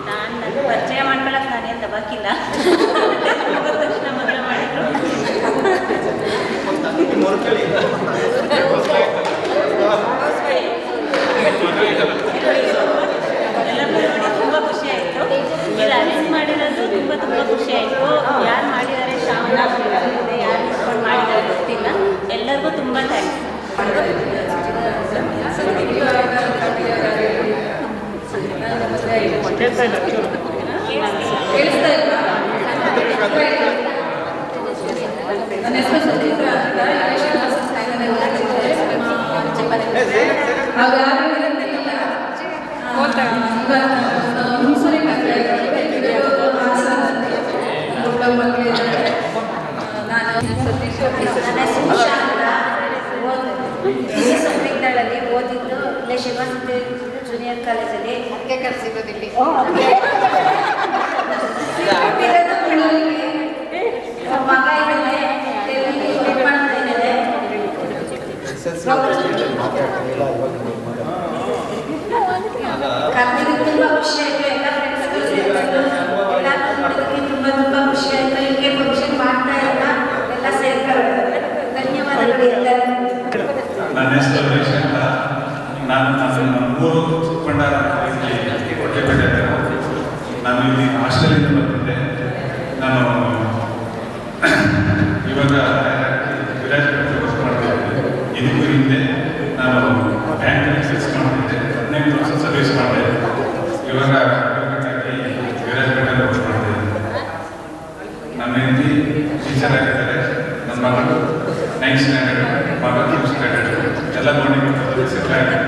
Speaker 9: ನನ್ನ ಪರಿಚಯ ಮಾಡ್ಕೊಳ್ಳೋಕೆ ನಾನೇನು ದಬಾಕಿಲ್ಲ. ತಕ್ಷಣ ಮದುವೆ ಮಾಡಿದ್ರು. ಎಲ್ಲರೂ ನೋಡಿ ತುಂಬ ಖುಷಿ ಆಯಿತು. ಇಲ್ಲಿ ಅರೇಂಜ್ ಮಾಡಿರೋದು ತುಂಬ ಖುಷಿ ಆಯಿತು. ಯಾರು ಮಾಡಿದ್ದಾರೆ, ಶ್ರಾವಣ ಇದೆ, ಯಾರು ಇಟ್ಕೊಂಡು ಮಾಡಿದ್ದಾರೆ ಗೊತ್ತಿಲ್ಲ. ಎಲ್ಲರಿಗೂ ತುಂಬ ಥ್ಯಾಂಕ್ಸ್.
Speaker 7: ಕೇಳಿಸ್ತಾ ಇಲ್ಲ? ನನ್ನ ಹೆಸರು ಸುಚಿತ್ರ ಅಂತ.
Speaker 8: ಸಂಪಿಗ್ದಾಳಲ್ಲಿ ಓದಿದ್ದು ಇಲ್ಲೇ ಶಿವಸಂತೆ ಜೂನಿಯರ್ ಕಾಲೇಜಲ್ಲಿ. ಅದಕ್ಕೆ ಕರೆಸಿರೋದಿಲ್ಲಿ ಮಗ ಕರ್ದಿದ್ದು ತುಂಬ ಖುಷಿ ಆಯಿತು. ಎಲ್ಲ ಫ್ರೆಂಡ್ಸ್ಗಳು ಎಲ್ಲ ನೋಡೋದಕ್ಕೆ ತುಂಬ ಖುಷಿ ಆಯಿತು. ಹೀಗೆ ಫಂಕ್ಷನ್ ಮಾಡ್ತಾ ಇಲ್ಲ, ಎಲ್ಲ ಸೇರ್ಕೊಳ್ಳೋದು. ಧನ್ಯವಾದಗಳು ಎಲ್ಲರಿಗೂ.
Speaker 16: ನನ್ನ ಹೆಸರು ರಮೇಶ್ ಅಂತ. ನಾನು 3 ಚಿಕ್ಕಬಳ್ಳಾರ ಕಾಲೇಜಲ್ಲಿ ಕೊಟ್ಟೆಪೇಟೆ. ನಾನು ಇಲ್ಲಿ ಹಾಸ್ಟೆಲಿಂದ ಬಂದಿದ್ದೆ. ನಾನು ಇವಾಗ ವಿರಾಜಪೇಟೆ ವರ್ಕ್ ಮಾಡ್ತಾಯಿದ್ದೆ. ಇದಕ್ಕೂ ಹಿಂದೆ ನಾನು ಬ್ಯಾಂಕಲ್ಲಿ ಕೆಲಸ ಮಾಡ್ತಿದ್ದೆ. 15 ವರ್ಷ ಸರ್ವಿಸ್ ಮಾಡ್ತಾಯಿದ್ದೆ. ಇವಾಗ ವಿರಾಜಪೇಟೆಯಲ್ಲಿ ವರ್ಕ್ ಮಾಡ್ತಾಯಿದ್ದೆ. ನನ್ನ ಹೆಂಡತಿ ಟೀಚರ್ ಆಗಿದ್ದಾರೆ. ನನ್ನ ಮಗಳು 9th ಸ್ಟ್ಯಾಂಡರ್ಡ್, ಮಗ 5th ಸ್ಟ್ಯಾಂಡರ್ಡ್. ಎಲ್ಲ ನೋಡಿ ಸೆಟ್ಲ್ ಆಗಿದೆ.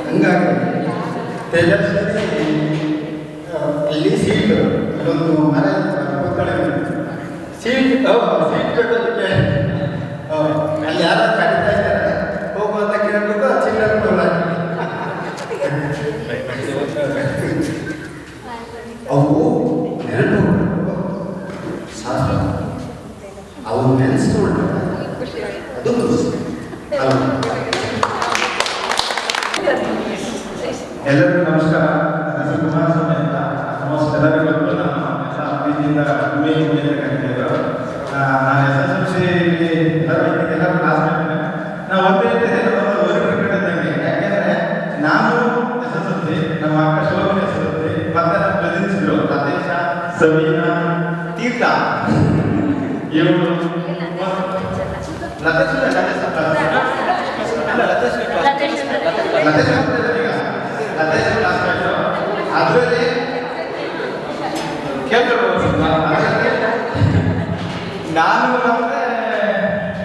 Speaker 17: ಹಂಗಾಗಿ ತೇಜಸ್ವಿ ಅಲ್ಲಿ ಸೀಟ್ ಒಂದು ಮರ ಸೀಟ್ ಕಟ್ಟೋದಕ್ಕೆ ಅಲ್ಲಿ ಯಾರು ಕರೀತಾ ಇದ್ದಾರೆ ಹೋಗು ಅಂತ ಕೇಳಬೇಕು. ಚಿಲ್ಲರೆ ಅವು ನೆನಪು ಶಾಸ್ತ್ರ ಅವು ನೆನೆಸ್ಕೊಂಡ್ರೆ ಅದು
Speaker 16: ಎಲ್ಲರಿಗೂ ನಮಸ್ಕಾರ. ನನ್ನ ಹೆಸರು ಕುಮಾರಸ್ವಾಮಿ ಅಂತ. ಎಲ್ಲರಿಗೂ ಗೊತ್ತು. ನಾನು ಪ್ರೀತಿಯಿಂದ ಉಮೇಶ್ ಕರೀತಿದ್ರು. ನಾನು SSLC ಎಲ್ಲರೂ ಕ್ಲಾಸ್ಮೇಟ್. ನಾವು ಒಂದೇ ಹೊರಗಡೆ ಯಾಕೆಂದರೆ ನಾನು SSLC, ನಮ್ಮ ಅಕ್ಕ ಶೋಭನೆ SSLC, ಮತ್ತೆ ನಮ್ಮ ಕಸಿನ್ಸ್ಗಳು ಲತೇಶ, ಸವೀನಾ, ತೀರ್ಥ, ಇವರು ಅದರಲ್ಲಿ ಕೇಳ್ತಾರೆ. ನಾನು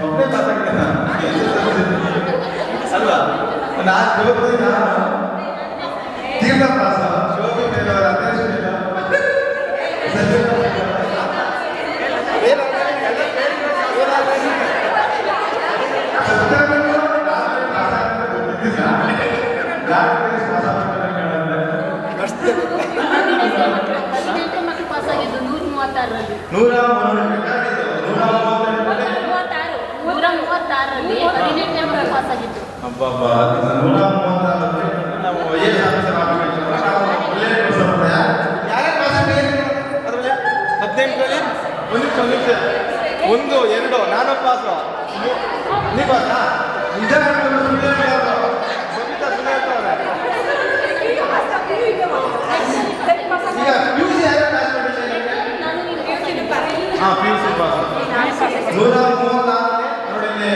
Speaker 16: ಒಬ್ಬನೇ ಮಾತಾಡ್ತೇನೆ ಅಲ್ವಾ. ನಾನು ಜೋಗಿ, ನಾನು ತೀರ್ಥಪ್ರಾಸ, ಶೋಭಿ ಮೇಲವರ, ಅತೇಶ್
Speaker 17: ಒಂದು ಹಾಂ PUC ಪಾಸ್ 134 ನೋಡಿ ಇಲ್ಲಿ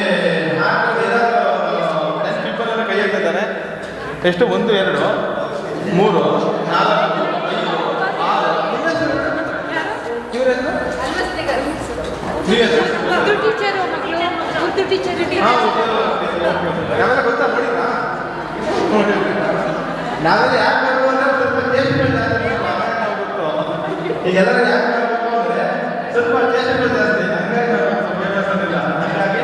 Speaker 17: 10 ಪೀಪಲ್ ಎಲ್ಲ ಕೈ ಹಾಕಿದ್ದಾರೆ. ಎಷ್ಟು? 1 2 3 4 5 ನಾವೆಲ್ಲ ಗೊತ್ತಾ ನೋಡಿದ್ರಾ? ನಾವೆಲ್ಲ ಯಾಕೆ ಮಾಡಬೇಕು ಅಂದರೆ ಸ್ವಲ್ಪ ಟೇಸ್ಟ್ಗಳು ಜಾಸ್ತಿ ಗೊತ್ತು. ಈಗ ಎಲ್ಲರೂ ಯಾಕೆ ಮಾಡಬೇಕು ಅಂದರೆ ಸ್ವಲ್ಪ ಟೇಸ್ಟ್ಗಳು ಜಾಸ್ತಿ, ಹಂಗಾಗಿ ಫೇಮಸ್ ಆಗಿಲ್ಲ. ಹಾಗಾಗಿ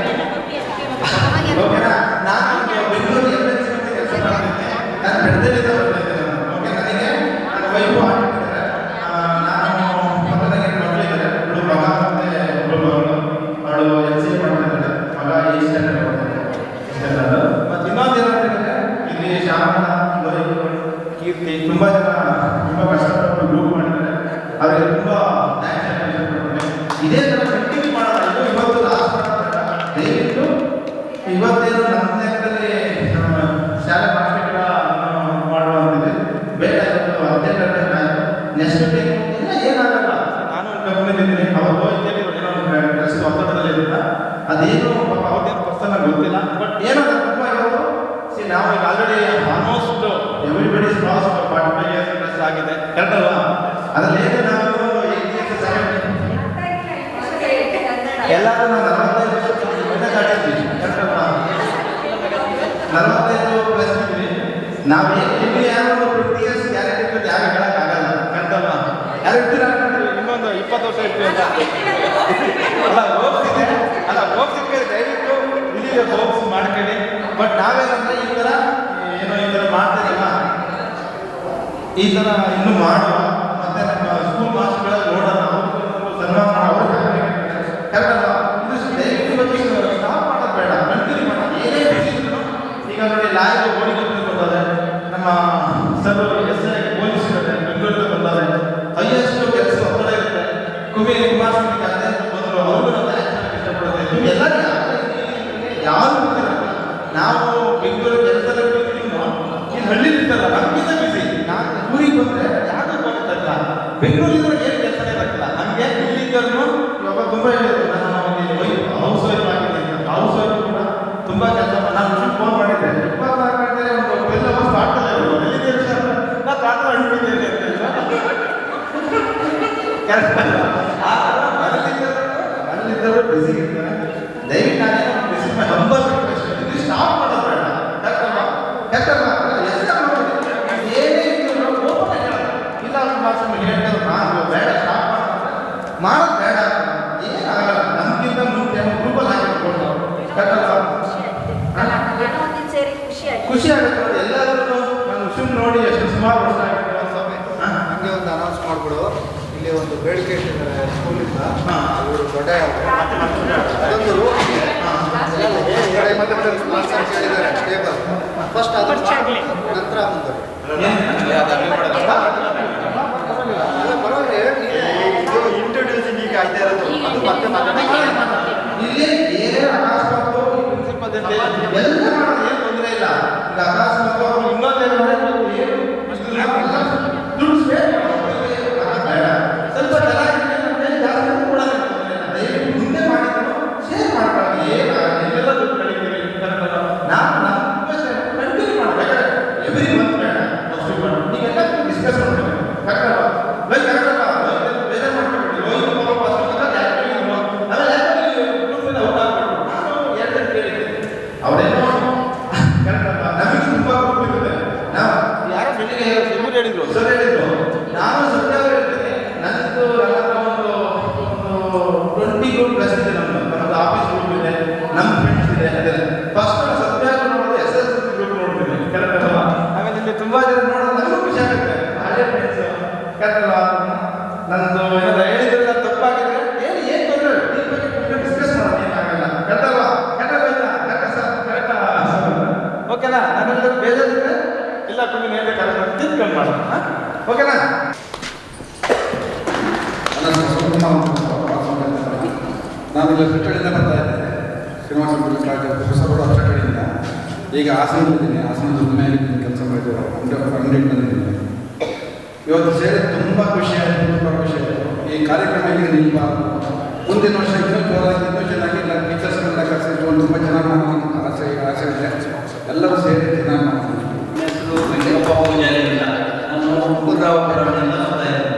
Speaker 17: ಓಕೆನಾ, ನಾನು ಬೆಂಗಳೂರು MNC ಕೆಲಸ ಮಾಡ್ತಿದ್ದೆ. ನಾನು ಬೆಳೆದಲ್ಲಿದ್ದ ಬರ್ತಿದ್ದೆ. ಓಕೆ, ನನಗೆ ನನ್ನ ವೈಫು ಆಗಿರ್ತಾರೆ. ನಾನು ಪಕ್ಕದಾಗ ಮಕ್ಕಳು ಇದ್ದಾರೆ. ಒಬ್ಬಳು ಮಗ ಮತ್ತು ಒಬ್ಬಳು ಅವಳು MCA ಮಾಡ್ತಿದ್ದಾರೆ. ಮಗ 8th ಸ್ಟ್ಯಾಂಡರ್ಡ್ ಮಾಡ್ತಿದ್ದಾರೆ. ಮತ್ತು ಇನ್ನೊಂದು ಏನಂತಂದರೆ ಇಲ್ಲಿ ಶ್ಯಾಮಣ್ಣ, ಕೀರ್ತಿ ತುಂಬ ಜನ ತುಂಬ ಕಷ್ಟಪಟ್ಟು ಗ್ರೂಪ್ ಮಾಡಿದ್ದಾರೆ. ಅವರಿಗೆ ತುಂಬ ಇದೇ ಥರ ಕಂಟಿನ್ಯೂ ಮಾಡೋಣ. ಇದು ಇವತ್ತು ಲಾಸ್ಟ್ ಮಾಡೋಣ. ದಯವಿಟ್ಟು ಇವತ್ತೇನು ನಮ್ಮ ನೆಲದಲ್ಲಿ ಶಾಲೆ ಮಾರ್ಕೆಟ್ಗಳ ಮಾಡುವಂತಿದೆ ಬೇಡ. ಇವತ್ತು 18 ಗಂಟೆ ಆಯಿತು. ನೆಕ್ಸ್ಟ್ ಟೈಮ್ ಇಲ್ಲ ಏನಾಗಲ್ಲ. ನಾನು ಕರ್ಕೊಂಡಿದ್ದೀನಿ. ಅವರು ಹೋಗ್ತೇನೆ ಏನೋ ಕೆಲಸದ ಒತ್ತಡದಲ್ಲಿ ಇರಲಿಲ್ಲ. ಅದೇನು ಪಾಪ ಅವ್ರದ್ದೇನು ಪರ್ಸನ್ ಗೊತ್ತಿಲ್ಲ. ಬಟ್ ಏನೋ ತುಂಬ ಇವತ್ತು ನಾವು ಈಗ already almost everybody is cross 45 years interest ಆಗಿದೆ. ಕರೆಕ್ಟ್ ಅಲ್ವಾ? ಅದರಲ್ಲಿ ಏನು ನಾವು 8 years 7 ಎಲ್ಲರೂ ನಾವು 45 ವರ್ಷ ದಾಟಿದ್ವಿ. ಕರೆಕ್ಟ್ ಅಲ್ವಾ? 45 ಪ್ಲಸ್ ಇದ್ವಿ. ನಾವು ಇಲ್ಲಿ ಯಾರು 50 years ಗ್ಯಾರಂಟಿ ಇರ್ತದೆ ಯಾರು ಹೇಳೋಕ್ಕಾಗಲ್ಲ. ಕರೆಕ್ಟ್ ಅಲ್ವಾ? ಯಾರು ಇರ್ತೀರಾ ಅನ್ಕೊಂಡ್ರಿ ಇನ್ನೊಂದು 20 ವರ್ಷ ಇರ್ತೀವಿ ಅಂತ ಅಲ್ಲ ಹೋಗ್ತಿದೆ ಅಲ್ಲ ಹೋಗ್ತಿದ್ದೆ. ದಯವಿಟ್ಟು ಇಲ್ಲಿಗೆ ಹೋಗ್ಸ್ ಮಾಡ್ಕೊಳ್ಳಿ. ಬಟ್ ನಾವೇನಂದ್ರೆ ಈ ಥರ ಏನೋ ಈ ಥರ ಮಾಡ್ತಿರಲ್ಲ, ಈ ಥರ ಇನ್ನೂ ಮಾಡುವ ಮತ್ತು ನಮ್ಮ ಸ್ಕೂಲ್ ಮಾಸ್ಟರ್ಗಳಲ್ಲಿ ನೋಡೋಣ, ಅವ್ರಿಗೂ ಸನ್ಮಾನ ಮಾಡೋದು ಕರೆಕ್ಟ್ ಅಲ್ಲ? ಇದು ದಯವಿಟ್ಟು ಬಗ್ಗೆ ಸ್ಟಾಪ್ ಮಾಡೋದು ಬೇಡ, ಕಂಟಿನ್ಯೂ ಮಾಡೋಣ. ಏನೇ ಬಿಸಿದ್ರು ಈಗ ನೋಡಿ ಲಾಯರ್ ಗೋಳಿಗೆ ಬಂದಾರೆ, ನಮ್ಮ ಸರ್ SI ಪೊಲೀಸ್ ಇರುತ್ತೆ, ಬೆಂಗಳೂರಿಗೆ ಬಂದಾರೆ. ಹೈಯೆಸ್ಟ್ ಕೆಲಸ ಒತ್ತಡ ಇರುತ್ತೆ. ಕುಬೇರ್ ಕುಮಾರಸ್ವಾಮಿ ಅದೇ ಬಂದರು, ಅವ್ರಿಗೂ ನಾವು ಇಷ್ಟಪಡುತ್ತೆ. ನಿಮ್ಗೆಲ್ಲರೂ ಯಾರು ಗೊತ್ತಿರಲ್ಲ. ನಾವು ಬೆಂಗಳೂರು ಕೆಲಸದಲ್ಲಿ ಇಲ್ಲಿ ಹಳ್ಳಿ ಇರ್ತಲ್ಲ, ನಮ್ಗಿಂತ ಬಿಸಿ. ನಾನು ಊರಿಗೆ ಬಂದರೆ ಯಾರು ಗೊತ್ತಿಲ್ಲ. ಬೆಂಗಳೂರಿನ ಏನು ಕೆಲಸನೇ ಇರಲ್ಲ. ಹಂಗೆ ಇಲ್ಲಿದ್ದರೂ ಇವಾಗ ತುಂಬ ಹೇಳಿದ್ರು. ನಾನು ಹೌಸ್ ವೈಫ್ ಆಗಿದ್ದೀನಿ. ಹೌಸ್ ವೈಫ್ ಕೂಡ ತುಂಬ ಕೆಲಸ ನಾನು ಫೋನ್ ಮಾಡಿದ್ದೆ. 24 ಗಂಟೆ ಒಂದು 12 hours ಆಡ್ತಲೇ ಇರೋದು. ಎಲ್ಲಿದೆ ಸರ್? ನಾನು ತಾತ ಅಂಟಿದ್ದೇನೆ ಅಂತ ಕೆಲಸ ಅಲ್ಲಿದ್ದರೂ ಬಿಸಿ ಇರ್ತಾರೆ. ದಯವಿಟ್ಟು ನಾನೇನೋ ಬಿಸಿ ಹಂಬಲ್ ಇದು ಸ್ಟಾಪ್ ಮಾಡೋದು ಬೇಡ. ಕರೆಕ್ಟಲ್ಲ? ಕರೆಕ್ಟಲ್ಲ? ಎಷ್ಟು ಏನೇ ಇದ್ರು ಓಪನ್ ಹೇಳೋದು ಇಲ್ಲ. ಕುಮಾರಸ್ವಾಮಿ ಹೇಳ್ತಾರೆ ನಾನು ಬೇಡ ಸ್ಟಾಪ್ ಮಾಡೋದು ಬೇಡ. ಏನಾಗಲ್ಲ. ನಮಗಿಂತ ಮುಂಚೆ ಗ್ರೂಪಲ್ಲಿ ಹಾಕಿಕೊಂಡು ಕರೆಕ್ಟಲ್ಲ? ಖುಷಿ ಆಗುತ್ತೆ ನೋಡಿ. ಎಲ್ಲಾದ್ರೂ ನಾನು ವಿಷಯ ನೋಡಿ ಎಷ್ಟು ಸುಮಾರು ವರ್ಷ ಆಗಿದೆ.
Speaker 18: ಹಂಗೆ ಒಂದು ಅನೌನ್ಸ್ ಮಾಡಿಬಿಡು. ಇಲ್ಲಿ ಒಂದು ಬೇಡಿಕೆ ಇಟ್ಟಿದ್ದಾರೆ ಸ್ಕೂಲಿಂದ. ಇವರು ದೊಡ್ಡ ಅದೊಂದು ಹೇಳಿದ್ದಾರೆ ಟೇಬಲ್ ಫಸ್ಟ್ ಅದು ನಂತರ ಮುಂದೆ ಇಂಟ್ರೊಡ್ಯೂಸಿಂಗ್ ಈಗ ಆಯ್ತಾ ಇರೋದು ಅದು ಮತ್ತೆ
Speaker 17: ಇಲ್ಲಿ ಏನೇ ಅಕಸ್ಮಾತ್ ಪ್ರಿನ್ಸಿಪಲ್ ಎಲ್ಲ ಮಾಡೋದು ಏನು ತೊಂದರೆ ಇಲ್ಲ. ಈಗ ಅಕಸ್ಮಾತ್ ಇನ್ನೊಂದೇನಂದ್ರೆ ದುಡ್ಡು ಸ್ಪೇರ್ ಬೇಡ. ಸ್ವಲ್ಪ ಜಾಸ್ತಿ ಕೂಡ ದಯವಿಟ್ಟು ಮುಂದೆ ಮಾಡಿದ್ರು ಶೇರ್ ಮಾಡ್ಕೊಳ್ಳಿ. ಏನೆಲ್ಲ ದುಡ್ಡು ಕಳಿತೀವಿ ನಾನು ಕಂಟಿನ್ಯೂ ಮಾಡಬೇಕಾದ್ರೆ ಎವ್ರಿ ಮಂತ್ ಬೇಡ ಈಗೆಲ್ಲ ಡಿಸ್ಕಸ್ ಮಾಡ್ಬೇಕು. ಕರೆಕ್ಟಲ್ವಾ? ಕರೆಕ್ಟಲ್ವಾ? ಬೇರೆ ಮಾಡ್ಕೊಬಿಡಿ. ಅವರೇನೋ ಕರೆಕ್ಟಲ್ವಾ? ನಮಗೆ ತುಂಬ ಗೊತ್ತಿರುತ್ತೆ. ನಾವು ಯಾರೋ ಬೆಳಿಗ್ಗೆ ಇವರು ಹೇಳಿದ್ರು, ಸರ್ ಹೇಳಿದ್ರು. ನಾನು ಸತ್ಯ ಅವರು ಹೇಳ್ತೀನಿ. ನನ್ನದು ಒಂದು 20 ಗ್ರೂಪ್ ಪ್ಲಸ್ ಇದೆ. ನಮ್ಮದು ಆಫೀಸ್ ಗ್ರೂಪ್ ಇದೆ, ನಮ್ಮ ಫ್ರೆಂಡ್ಸ್ ಇದೆ. ಅದೆಲ್ಲ ಫಸ್ಟ್ ನಾನು ಸತ್ಯ ನೋಡೋದು SSLC ಗ್ರೂಪ್ ನೋಡ್ತೀನಿ. ಕರೆಕ್ಟ್ ಅಲ್ವಾ? ಆಮೇಲೆ ಇಲ್ಲಿ ತುಂಬ ಜನ ನೋಡೋದು ನನಗೂ ಖುಷಿ ಆಗುತ್ತೆ. ಹಳೆ ಫ್ರೆಂಡ್ಸ್ ಕರೆಕ್ಟ್ ಅಲ್ವಾ? ನಂದು ಏನಾದ್ರು ಹೇಳಿದ್ರೆ ತಪ್ಪಾಗಿದ್ರೆ ಏನು ತೊಂದರೆ ಡಿಸ್ಕಸ್ ಮಾಡೋದು ಏನಾಗಲ್ಲ. ಕರೆಕ್ಟ್ ಅಲ್ವಾ? Correct sir? ಕರೆಕ್ಟಾ? ಓಕೆನಾ? ನಾನೆಲ್ಲ ಬೇಜಾರಿದ್ರೆ ಇಲ್ಲ ಕುಮ್ಮಿ ಹೇಳ್ಬೇಕಾದ್ರೆ ತಿಳ್ಕೊಂಡು ಮಾಡೋಣ. ಓಕೆನಾ?
Speaker 6: ನಾನು ಇಲ್ಲಿ ಕಟ್ಟಡಿಯಿಂದ ಬರ್ತಾ ಇದ್ದೇನೆ. ಶ್ರೀನಿವಾಸ ಪ್ರೊಫೆಸರ್ ಕಟ್ಟಡಿಯಿಂದ ಈಗ ಹಾಸನದಲ್ಲಿದ್ದೀನಿ. ಹಾಸನದ ಮೇಲೆ ಕೆಲಸ ಮಾಡಿದ್ದು ಬಂದಿದ್ದೀನಿ. ಇವತ್ತು ಸೇರಿ ತುಂಬ ಖುಷಿ ಆಯಿತು. ತುಂಬ ಖುಷಿ ಆಯಿತು. ಈ ಕಾರ್ಯಕ್ರಮ ಇಲ್ಲಿ ನಿಲ್ಲಬಾರ್ದು. ಮುಂದಿನ ವರ್ಷ ಇನ್ನೂ ಜೋರಾಗಿ ಇನ್ನೂ ಚೆನ್ನಾಗಿ ಎಲ್ಲ ಟೀಚರ್ಸ್ಗಳನ್ನ ಕರೆಸಿದ್ರು ತುಂಬ ಚೆನ್ನಾಗಿ ಮಾಡೋಣ ಆಸೆ ಇದೆ. ಎಲ್ಲರೂ ಸೇರಿ ಚೆನ್ನಾಗಿ ಮಾಡೋಣ.
Speaker 19: ವೆಂಕಟಪ್ಪ ಪೂಜಾರಿ ಅಂತ ನಾನು ಉಪ್ಪುರಾವ್ ಪರವಣಿಯಿಂದ ಬರ್ತಾ ಇದ್ದೀನಿ.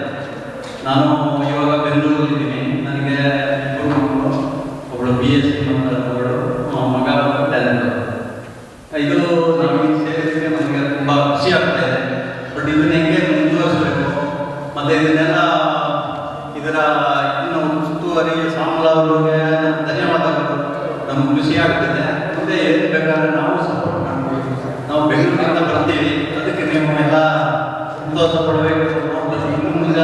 Speaker 19: ನಾನು ಇವಾಗ ಬೆಂಗಳೂರಲ್ಲಿದ್ದೀನಿ. ನನಗೆ ಇಬ್ಬರು ಮಕ್ಕಳು, ಒಬ್ಬಳು BSc ಮಕ್ಕಳು, ಮಗ ಟ್ಯಾಲೆಂಟ್. ಇದು ನಮಗೆ ಸೇರಿಸಿ ನಮಗೆ ತುಂಬ ಖುಷಿ ಆಗ್ತಾ ಇದೆ. ಬಟ್ ಇದನ್ನ ಹೆಂಗೆ ಮುಂದುವರಿಸಬೇಕು ಮತ್ತು ಇದನ್ನೆಲ್ಲ ಇದರ ಇನ್ನು ಸುತ್ತುವರಿ ಶ್ಯಾಮಲ ಅವರಿಗೆ ಧನ್ಯವಾದಗಳು. ನಮ್ಗೆ ಖುಷಿ ಆಗ್ತಿದೆ. ಮುಂದೆ ಏನು ಬೇಕಾದ್ರೆ ನಾವು ಸಪೋರ್ಟ್ ಮಾಡ್ತೀವಿ. ನಾವು ಬೆಂಗಳೂರಿಂದ ಬರ್ತೀವಿ, ಅದಕ್ಕೆ ನೀವು ಎಲ್ಲ ಸಂತೋಷ ಪಡಬೇಕು. ಇನ್ನು ಮುಂದೆ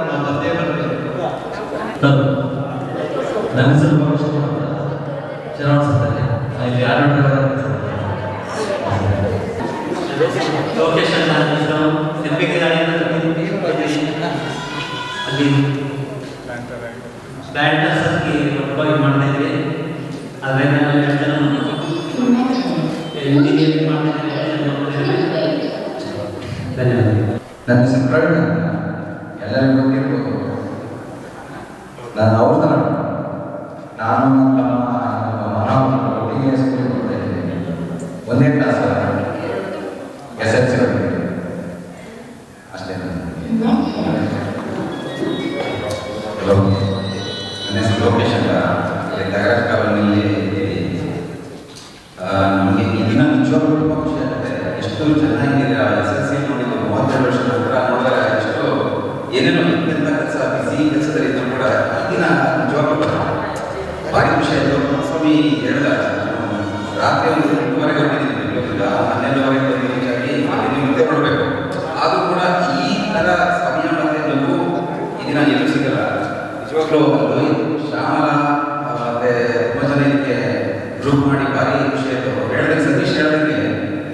Speaker 19: ನಾವು ಬರ್ದೇ ಬರ್ತೀವಿ.
Speaker 20: ನನ್ನ ಹೆಸರು ಚುನಾವಣೆ ಇಲ್ಲಿ
Speaker 19: ಲೊಕೇಶನ್ ಅಲ್ಲಿ ಬ್ಯಾಂಟರ್ಸ್ಗೆ ಒಟ್ಟಾಗಿ ಮಾಡ್ತಾ ಇದ್ವಿ. ಅದರಿಂದ ಎರಡು ಜನ ಇಂಜಿನಿಯರಿಂಗ್ ಮಾಡ್ತಾ ಇದ್ದೀವಿ. ಧನ್ಯವಾದ.
Speaker 17: ನನ್ನ ಹೆಸರು ಪ್ರವೀಣ್ ಅಂತ. ಎಲ್ಲರಿಗೂ ಗೊತ್ತಿರ್ಬೋದು. ನಾನು ಅವ್ರ ಥರ ನಾನು ನಮ್ಮ ಒಟ್ಟಿಗೆ ಸ್ಕೂಲಿಗೆ ಹೋಗ್ತಾ ಇದ್ದೀನಿ. ಒಂದೇ ಕ್ಲಾಸ್ SSLC ಅಷ್ಟೇ. ಹಲೋ, ನನ್ನ ಹೆಸರು ಲೋಕೇಶ್ ಅಂತ. ನಗರಾಜ್ ಕಾಲೋನಿಯಲ್ಲಿ ಇದ್ದೀವಿ. ನಮಗೆ ಈ ದಿನ ನಿಜವಾಗ್ಲೂ ತುಂಬ ಖುಷಿ ಆಗುತ್ತೆ. ಎಷ್ಟು ಚೆನ್ನಾಗಿದೆ. SSLC ನೋಡಿದ್ದು 32 ವರ್ಷ ನಂತರ ನೋಡಿದಾಗ ಎಷ್ಟು ಏನೇನೋ ಇಂಥ ಕೆಲಸ ಬಿಸಿ ಕೆಲಸದಲ್ಲಿ ಇದ್ದರೂ ಕೂಡ ಈ ದಿನ ನಿಜವಾಗ್ಲೂ ಭಾರಿ ಖುಷಿ ಆಯಿತು. ಸ್ವಾಮಿ ಹೇಳಿದ ರಾತ್ರಿ ಒಂದು 8:30 ಹೊರಟಿದ್ದೀನಿ ಬೆಂಗಳೂರಿಂದ. 12:30 ಬಂದು ಮುದ್ದೆ ಕೊಡಬೇಕು. ಆದರೂ ಕೂಡ ಈ ಥರ ಸಮಯ ಮತ್ತು ನೀವು ಈ ದಿನ ಎಲ್ಲೂ ಸಿಗಲ್ಲ. ನಿಜವಾಗ್ಲೂ ಶ್ಯಾಮಲ ಮತ್ತು ತುಂಬ ಜನ ಇದಕ್ಕೆ ಗ್ರೂಪ್ ಮಾಡಿ ಭಾರಿ ಖುಷಿ ಆಯಿತು. ಹೇಳಿದ್ರೆ ಸತೀಶ್ ಹೇಳಿದಂಗೆ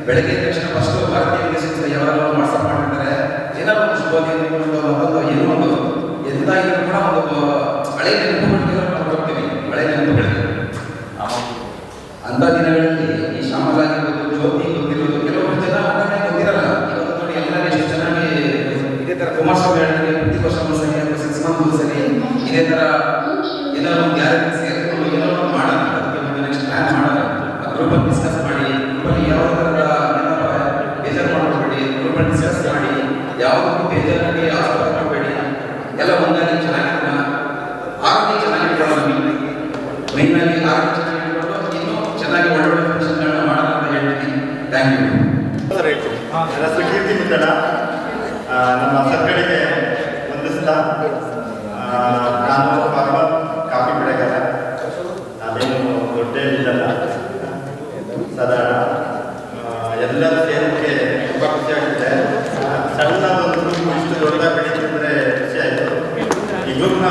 Speaker 17: ಬೆಳಗ್ಗೆ ತಕ್ಷಣ ಫಸ್ಟು ಭಾರತೀಯ ವಿದ್ಯಾಸಂಸ್ಥೆ ಯಾವಾಗಲೂ ವಾಟ್ಸಪ್ ಮಾಡಿರ್ತಾರೆ. ಏನಾದ್ರು ಒಂದು ಶುಭವಾಗಿ ಮತ್ತೊಂದು ಏನೋ ಒಂದು ಎಂತ ಇದ್ರೂ ಕೂಡ ಒಂದು ಹಳೆ ನೆನಪುಗಳಿಗೆ ನಾವು ಹೋಗ್ತೀವಿ. ಹಳೆ ನೆನಪುಗಳಿಗೆ ಅಂಥ ದಿನಗಳಲ್ಲಿ ಈ ಶ್ಯಾಮಲ ಆಗಿರ್ಬೋದು, ಜ್ಯೋತಿ ಗೊತ್ತಿರೋದು, ಕೆಲವೊಂದು ಜನ ಒಮ್ಮೆ ಗೊತ್ತಿರಲ್ಲ. ಇವತ್ತು ನೋಡಿ ಎಲ್ಲರೂ ಎಷ್ಟು ಚೆನ್ನಾಗಿ ಇದೇ ಥರ ಕುಮಾರಸ್ವಾಮಿ ಹೇಳಿದ್ರೆ ಪ್ರತಿ ವರ್ಷ ಸರಿ 6 ಮಂತ್ ಸರಿ ಇದೇ ಥರ ಏನಾದ್ರು ಒಂದು ಗ್ಯಾರಂಟಿ ಸೇರಿಕೊಂಡು ಏನೋ ಮಾಡೋಣ. ಅದಕ್ಕೆ ಒಂದು ನೆಕ್ಸ್ಟ್ ಪ್ಲ್ಯಾನ್ ಮಾಡೋಣ. ಗ್ರೂಪಲ್ಲಿ ಡಿಸ್ಕಸ್ ಮಾಡಿ, ಗ್ರೂಪಲ್ಲಿ ಯಾವ ಥರದ ಏನಾದ್ರು ಬೇಜಾರು ಮಾಡ್ಕೊಬೇಡಿ. ಗ್ರೂಪಲ್ಲಿ ಡಿಸ್ಕಸ್ ಮಾಡಿ, ಯಾವುದಕ್ಕೂ ಬೇಜಾರಾಗಿ ಆಸ್ಪತ್ರೆ ಮಾಡಬೇಡಿ. ಎಲ್ಲ ಒಂದಾಗಿ ಚೆನ್ನಾಗಿರೋಣ. ಆರೋಗ್ಯ ಚೆನ್ನಾಗಿಟ್ಕೊಳ್ಳೋಣ. ಮೈನಾಗಿ ಆರೋಗ್ಯ ಚೆನ್ನಾಗಿಟ್ಕೊಂಡು ಇನ್ನೂ ಚೆನ್ನಾಗಿ ಒಳ್ಳೊಳ್ಳೆ ಫಂಕ್ಷನ್ಗಳನ್ನ ಮಾಡೋಣ ಅಂತ ಹೇಳ್ತೀನಿ. Thank you.
Speaker 21: ನನ್ನ ಹೆಸರು ಕೀರ್ತಿ ಮಿತ್ತಳ. ನಮ್ಮ ಸರ್ಕಳಿಗೆ ಹೊಂದಿಸ್ತಾ ನಾನು ಫಾರ್ಮರ್ ಕಾಫಿ ಬೆಳೆಗಾರ. ನಾವೇನು ದೊಡ್ಡ ಇದ್ದಲ್ಲ, ಸಾಧಾರಣ ಎಲ್ಲರೂ ಸೇರೋಕ್ಕೆ ತುಂಬ ಖುಷಿ ಆಗ್ತಿದೆ. ಸಣ್ಣ ಒಂದು ಗ್ರೂಪ್ ಇಷ್ಟು ದೊಡ್ಡದಾಗಿ ಬೆಳೀತಿದ್ರೆ ಖುಷಿ ಆಯಿತು. ಈ ಗ್ರೂಪ್ನ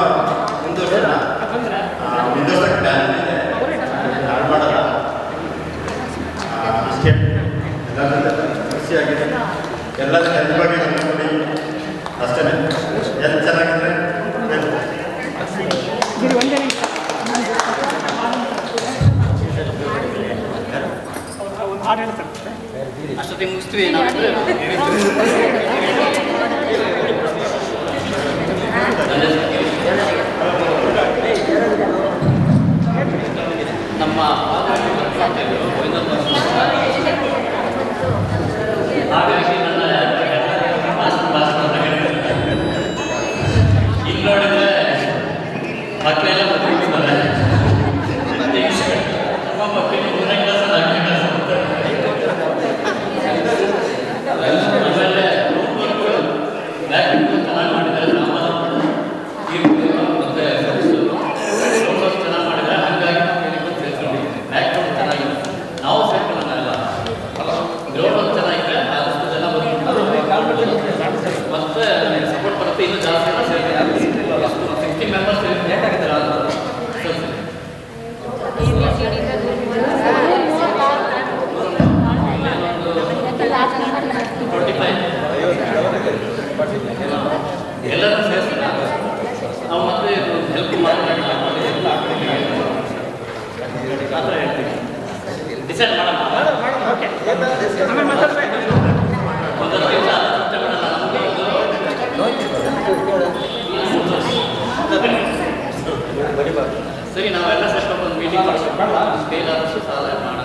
Speaker 21: ಮುಂದುವರ್ಸಕ್ಕೆ ಪ್ಲ್ಯಾನ್ ಇದೆ. ನಾನು ಮಾಡಲ್ಲ ಇಷ್ಟೇ. ಎಲ್ಲರ ಖುಷಿಯಾಗಿದೆ. ಎಲ್ಲರ ಹೆಲ್ತ್ ಬಗ್ಗೆ ನೋಡಿ ಅಷ್ಟೇ. ಹೆಲ್ತ್ ಚೆನ್ನಾಗಿದ್ರೆ
Speaker 19: ಅಷ್ಟೊತ್ತಿಗೆ ಮುಗಿಸ್ತೀವಿ. ನಮ್ಮ ಹಾಗಾಗಿ ನನ್ನ ಇಲ್ಲಿ ನೋಡಿದ್ರೆ ಮಕ್ಕಳೆಲ್ಲ ಮಕ್ಕಳಿದ್ದಾರೆ. ನಮ್ಮ ಮಕ್ಕಳಿಗೆ 3ನೇ ಕ್ಲಾಸ್ 4ನೇ ಕ್ಲಾಸ್ ಆಮೇಲೆ ಬ್ಯಾಕ್ ಚೆನ್ನಾಗಿ ಮಾಡಿದ್ದಾರೆ. ಮತ್ತೆ ಚೆನ್ನಾಗಿ ಮಾಡಿದ್ದಾರೆ. ಹಾಗಾಗಿ ನಾವು ಸೇರ್ಕೊಂಡಿದ್ದೀವಿ. ಬ್ಯಾಕ್ ಚೆನ್ನಾಗಿದೆ. ನಾವು ಸೇರ್ಕೊಳ್ಳೋಣ ಎಲ್ಲ. ಗ್ರೌಂಡ್ ಚೆನ್ನಾಗಿದೆ. ಆದಷ್ಟು ಜನ ಬಂದು ಮತ್ತೆ ಸಪೋರ್ಟ್ ಬರುತ್ತೆ. ಇನ್ನೂ ಜಾಸ್ತಿ ಜನ ಸೇರ್ತಾರೆ. 60 ಮೆಂಬರ್ಸ್ ಲೇಟಾಗಿದ್ದಾರೆ. ಎಲ್ಲರೂ ಸೇರಿಸಿಲ್ಲ ನಾವು ಮತ್ತೆ ಹೆಲ್ಪ್ ಮಾಡಿ ಮಾತ್ರ ಹೇಳ್ತೀವಿ. ಡಿಸೈಡ್ ಮಾಡೋಣ. ಒಂದಷ್ಟು ದಿವಸ ತಗೊಳ್ಳೋಣ. ನಮಗೆ
Speaker 1: ಸರಿ ನಾವೆಲ್ಲ ಸೇರ್ಕೊಂಡು ಒಂದು ಮೀಟಿಂಗ್ ಮಾಡಿಸ್ಕೊಂಡು ಕೈಲಾದಷ್ಟು ಸಹಾಯ ಮಾಡೋಣ.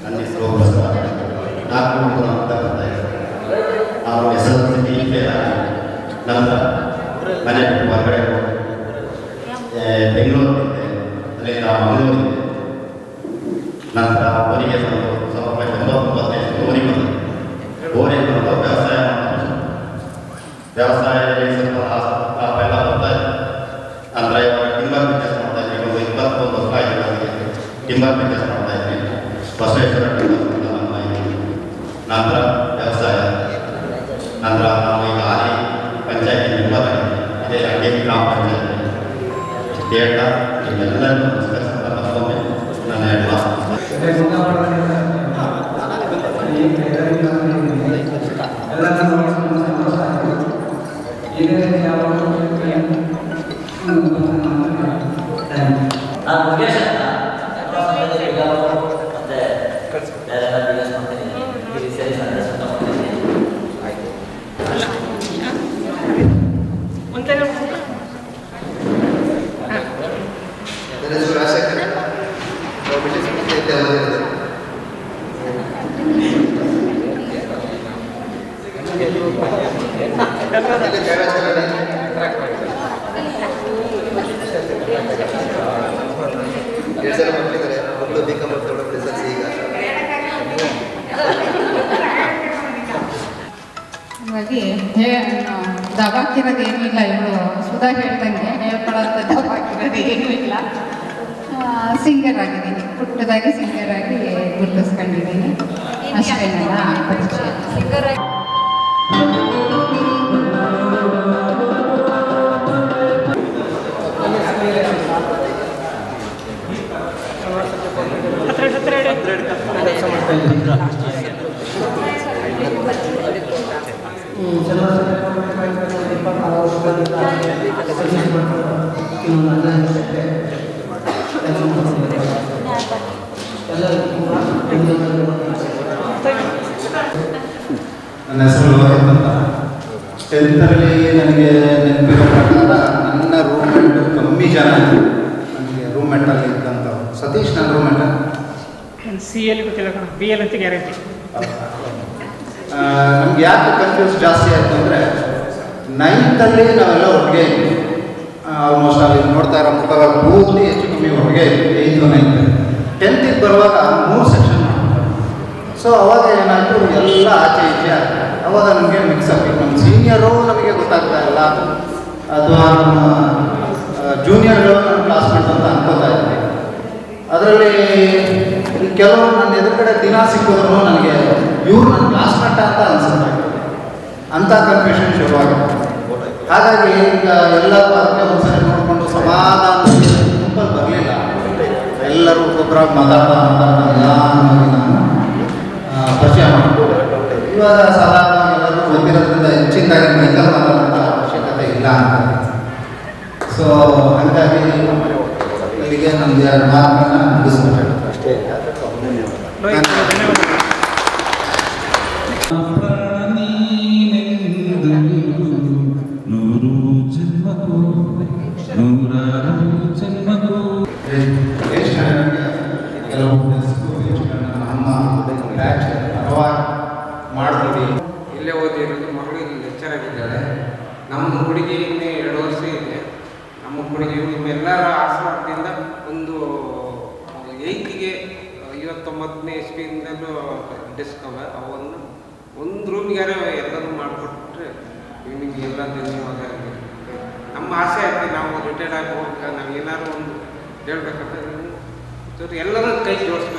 Speaker 21: ನನ್ನ ಹೆಸರು ನಾಲ್ಕು ನಾವು SSLC ನಂತರ ಮನೆ ಹೊರಗಡೆ ಬೆಂಗಳೂರಿನಿಂದ ಅಲ್ಲಿಂದ ಮಂಗಳೂರಿದೆ. ನಂತರ ಊರಿಗೆ ಬಂದು 1995 ಊರಿಗೆ ಬಂದು ಊರಿಗೆ ಬಂದು ವ್ಯವಸಾಯದಲ್ಲಿ ಸ್ವಲ್ಪ ಎಲ್ಲ ಬರ್ತಾ ಇದೆ. ನಂತರ ಇವಾಗ ಟಿಂಬರ್ ಬಿಸ್ನೆಸ್ ಮಾಡ್ತಾ ಇದ್ವಿ. ಒಂದು 21 ವರ್ಷ ಆಗಿದೆ ನನಗೆ ಟಿಂಬರ್ ಬಿಸ್ನೆಸ್ ಮಾಡ್ತಾ ಇದ್ವಿ. ಬಸವೇಶ್ವರ ಟಿಂಬರ್ ಅಂತ ನಮ್ಮ ಇದು. ನಂತರ ವ್ಯವಸಾಯ, ನಂತರ ನಾವು ಈಗ ಆದಿ ಪಂಚಾಯತಿ ಮೆಂಬರ್ ಆಗಿದ್ದೀವಿ. ಇದೇ ಅಂಗೇರಿ ಗ್ರಾಮ ಪಂಚಾಯತಿ ಹೇಳ್ತಾ ಇವೆಲ್ಲರೂ ನಮಸ್ಕರಿಸಿದ ಮತ್ತೊಮ್ಮೆ ನಾನು ಹೇಳುವ
Speaker 14: ಹಾಗಾಗಿ ದಬಾಕಿರೋದು ಏನೂ ಇಲ್ಲ. ಇವಳು ಸುಧಾ ಹೇಳ್ದಂಗೆ ಹೇಳ್ಕೊಳ್ಳೋಂಥ ದಬಾಕಿರೋದು ಏನೂ ಇಲ್ಲ. ಸಿಂಗರ್ ಆಗಿದ್ದೀನಿ, ಪುಟ್ಟದಾಗಿ ಸಿಂಗರ್ ಆಗಿ ಗುರುತಿಸ್ಕೊಂಡಿದ್ದೀನಿ ಅಷ್ಟೇನಲ್ಲ ಪರಿಚಯ.
Speaker 6: ನನ್ನ ಹೆಸರು ಲೋಹಿತ್ ಅಂತ. 10ರಲ್ಲಿ ನನಗೆ ನೆನಪಿರೋ ಪ್ರಕಾರ ನನ್ನ ರೂಮ್ಮೆಂಟ್ ಕಮ್ಮಿ ಜನ ನನಗೆ ರೂಮ್ಮೆಂಟಲ್ಲಿ ಇದ್ದಂಥ ಸತೀಶ್ ನನ್ನ ರೂಮ್ಮೆಂಟ್.
Speaker 5: CL ಗೊತ್ತಿಲ್ಲ ಕಣ, BL ಅಂತ ಗ್ಯಾರಂಟಿ.
Speaker 6: ನಮ್ಗೆ ಯಾಕೆ ಕನ್ಫ್ಯೂಸ್ ಜಾಸ್ತಿ ಆಯಿತು ಅಂದರೆ 9ರಲ್ಲಿ ನಾವೆಲ್ಲ ಒಟ್ಟಿಗೆ ಇದ್ವಿ. ಆಲ್ಮೋಸ್ಟ್ ಅಲ್ಲಿ ನೋಡ್ತಾ ಇರೋ ಮುಖ ಪೂರ್ತಿ ಹೆಚ್ಚು ಕಮ್ಮಿ ಒಟ್ಟಿಗೆ ಇದ್ವಿ 8th 9th. 10th ಬರುವಾಗ 3 ಸೆಕ್ಷನ್. ಸೊ ಅವಾಗ ಏನಾಯಿತು, ಎಲ್ಲ ಆಚೆ ಈಚೆ ಅವಾಗ ನಮಗೆ ಮಿಕ್ಸಪ್. ನಮ್ಮ ಸೀನಿಯರು ನಮಗೆ ಗೊತ್ತಾಗ್ತಾ ಇಲ್ಲ, ಅಥವಾ ನಮ್ಮ ಜೂನಿಯರ್ಗಳು ನಮ್ಮ ಕ್ಲಾಸ್ಮೇಟ್ ಅಂತ ಅನ್ಕೋತಾ ಇದ್ವಿ. ಅದರಲ್ಲಿ ಕೆಲವರು ನನ್ನ ಎದುರುಗಡೆ ದಿನ ಸಿಕ್ಕಿದ್ರು ನನಗೆ ಇವ್ರು ನನ್ನ ಕ್ಲಾಸ್ಮೇಟ್ ಅಂತ ಅನಿಸುತ್ತೆ. ಅಂಥ ಕನ್ಫ್ಯೂಷನ್ ಶುರುವಾಗುತ್ತೆ. ಹಾಗಾಗಿ ಈಗ ಎಲ್ಲ ಅದಕ್ಕೆ ಒಂದ್ಸರಿ ನೋಡಿಕೊಂಡು ಸಮಾಧಾನದಲ್ಲಿ ಸಿಂಪಲ್ ಬರಲಿಲ್ಲ. ಎಲ್ಲರೂ ಒಬ್ಬೊಬ್ಬರಾಗಿ ಮಾತಾಡ್ತಾ ನಾನು ಪರಿಚಯ ಮಾಡಿಕೊಂಡು ಇವಾಗ ಸಾಧಾರಣ ಎಲ್ಲರೂ ಗೊತ್ತಿರೋದ್ರಿಂದ ಹೆಚ್ಚಿನದಾಗಿ ಮೈಕಲ್ ಮಾತಾಡೋಂಥ ಅವಶ್ಯಕತೆ ಇಲ್ಲ ಅಂತ. ಸೊ ಹಾಗಾಗಿ ಇಲ್ಲಿಗೆ ನಮ್ದು 2 ಮಾತನ್ನು ಮುಗಿಸ್ಬೇಕು ಅಷ್ಟೇ. ಮಾಡ್ಬೋದು.
Speaker 22: ಇಲ್ಲೇ ಓದಿರೋದು, ಮಗಳು ಇಲ್ಲಿ ಲೆಕ್ಚರ್ ಆಗಿದ್ದಾಳೆ. ನಮ್ಮ ಹುಡುಗಿ ಇನ್ನೂ 2 ವರ್ಷ ಇದೆ. ನಮ್ಮ ಹುಡುಗಿ ನಿಮ್ಮೆಲ್ಲರ ಆಶ್ರಮದಿಂದ ಒಂದು 8ಗೆ 59ನೇ ಇಸ್ವಿಯಿಂದಲೂ ಡಿಸ್ಕವರ್ ಅವನ್ನು ಒಂದು ರೂಮಿಗಾರೆ ಎಲ್ಲನೂ ಮಾಡಿಕೊಟ್ರೆ ನಿಮಗೆ ಎಲ್ಲ ಧನ್ಯವಾದ. ನಮ್ಮ ಆಸೆ ಆಯ್ತು, ನಾವು ರಿಟೈರ್ಡ್ ಆಗಿ ಹೋಗ್ಬೇಕು, ನಾವು ಏನಾದ್ರು ಒಂದು ಹೇಳ್ಬೇಕಂತ ಎಲ್ಲರೂ ಕೈ ಜೋಡಿಸ್ಬೇಕು.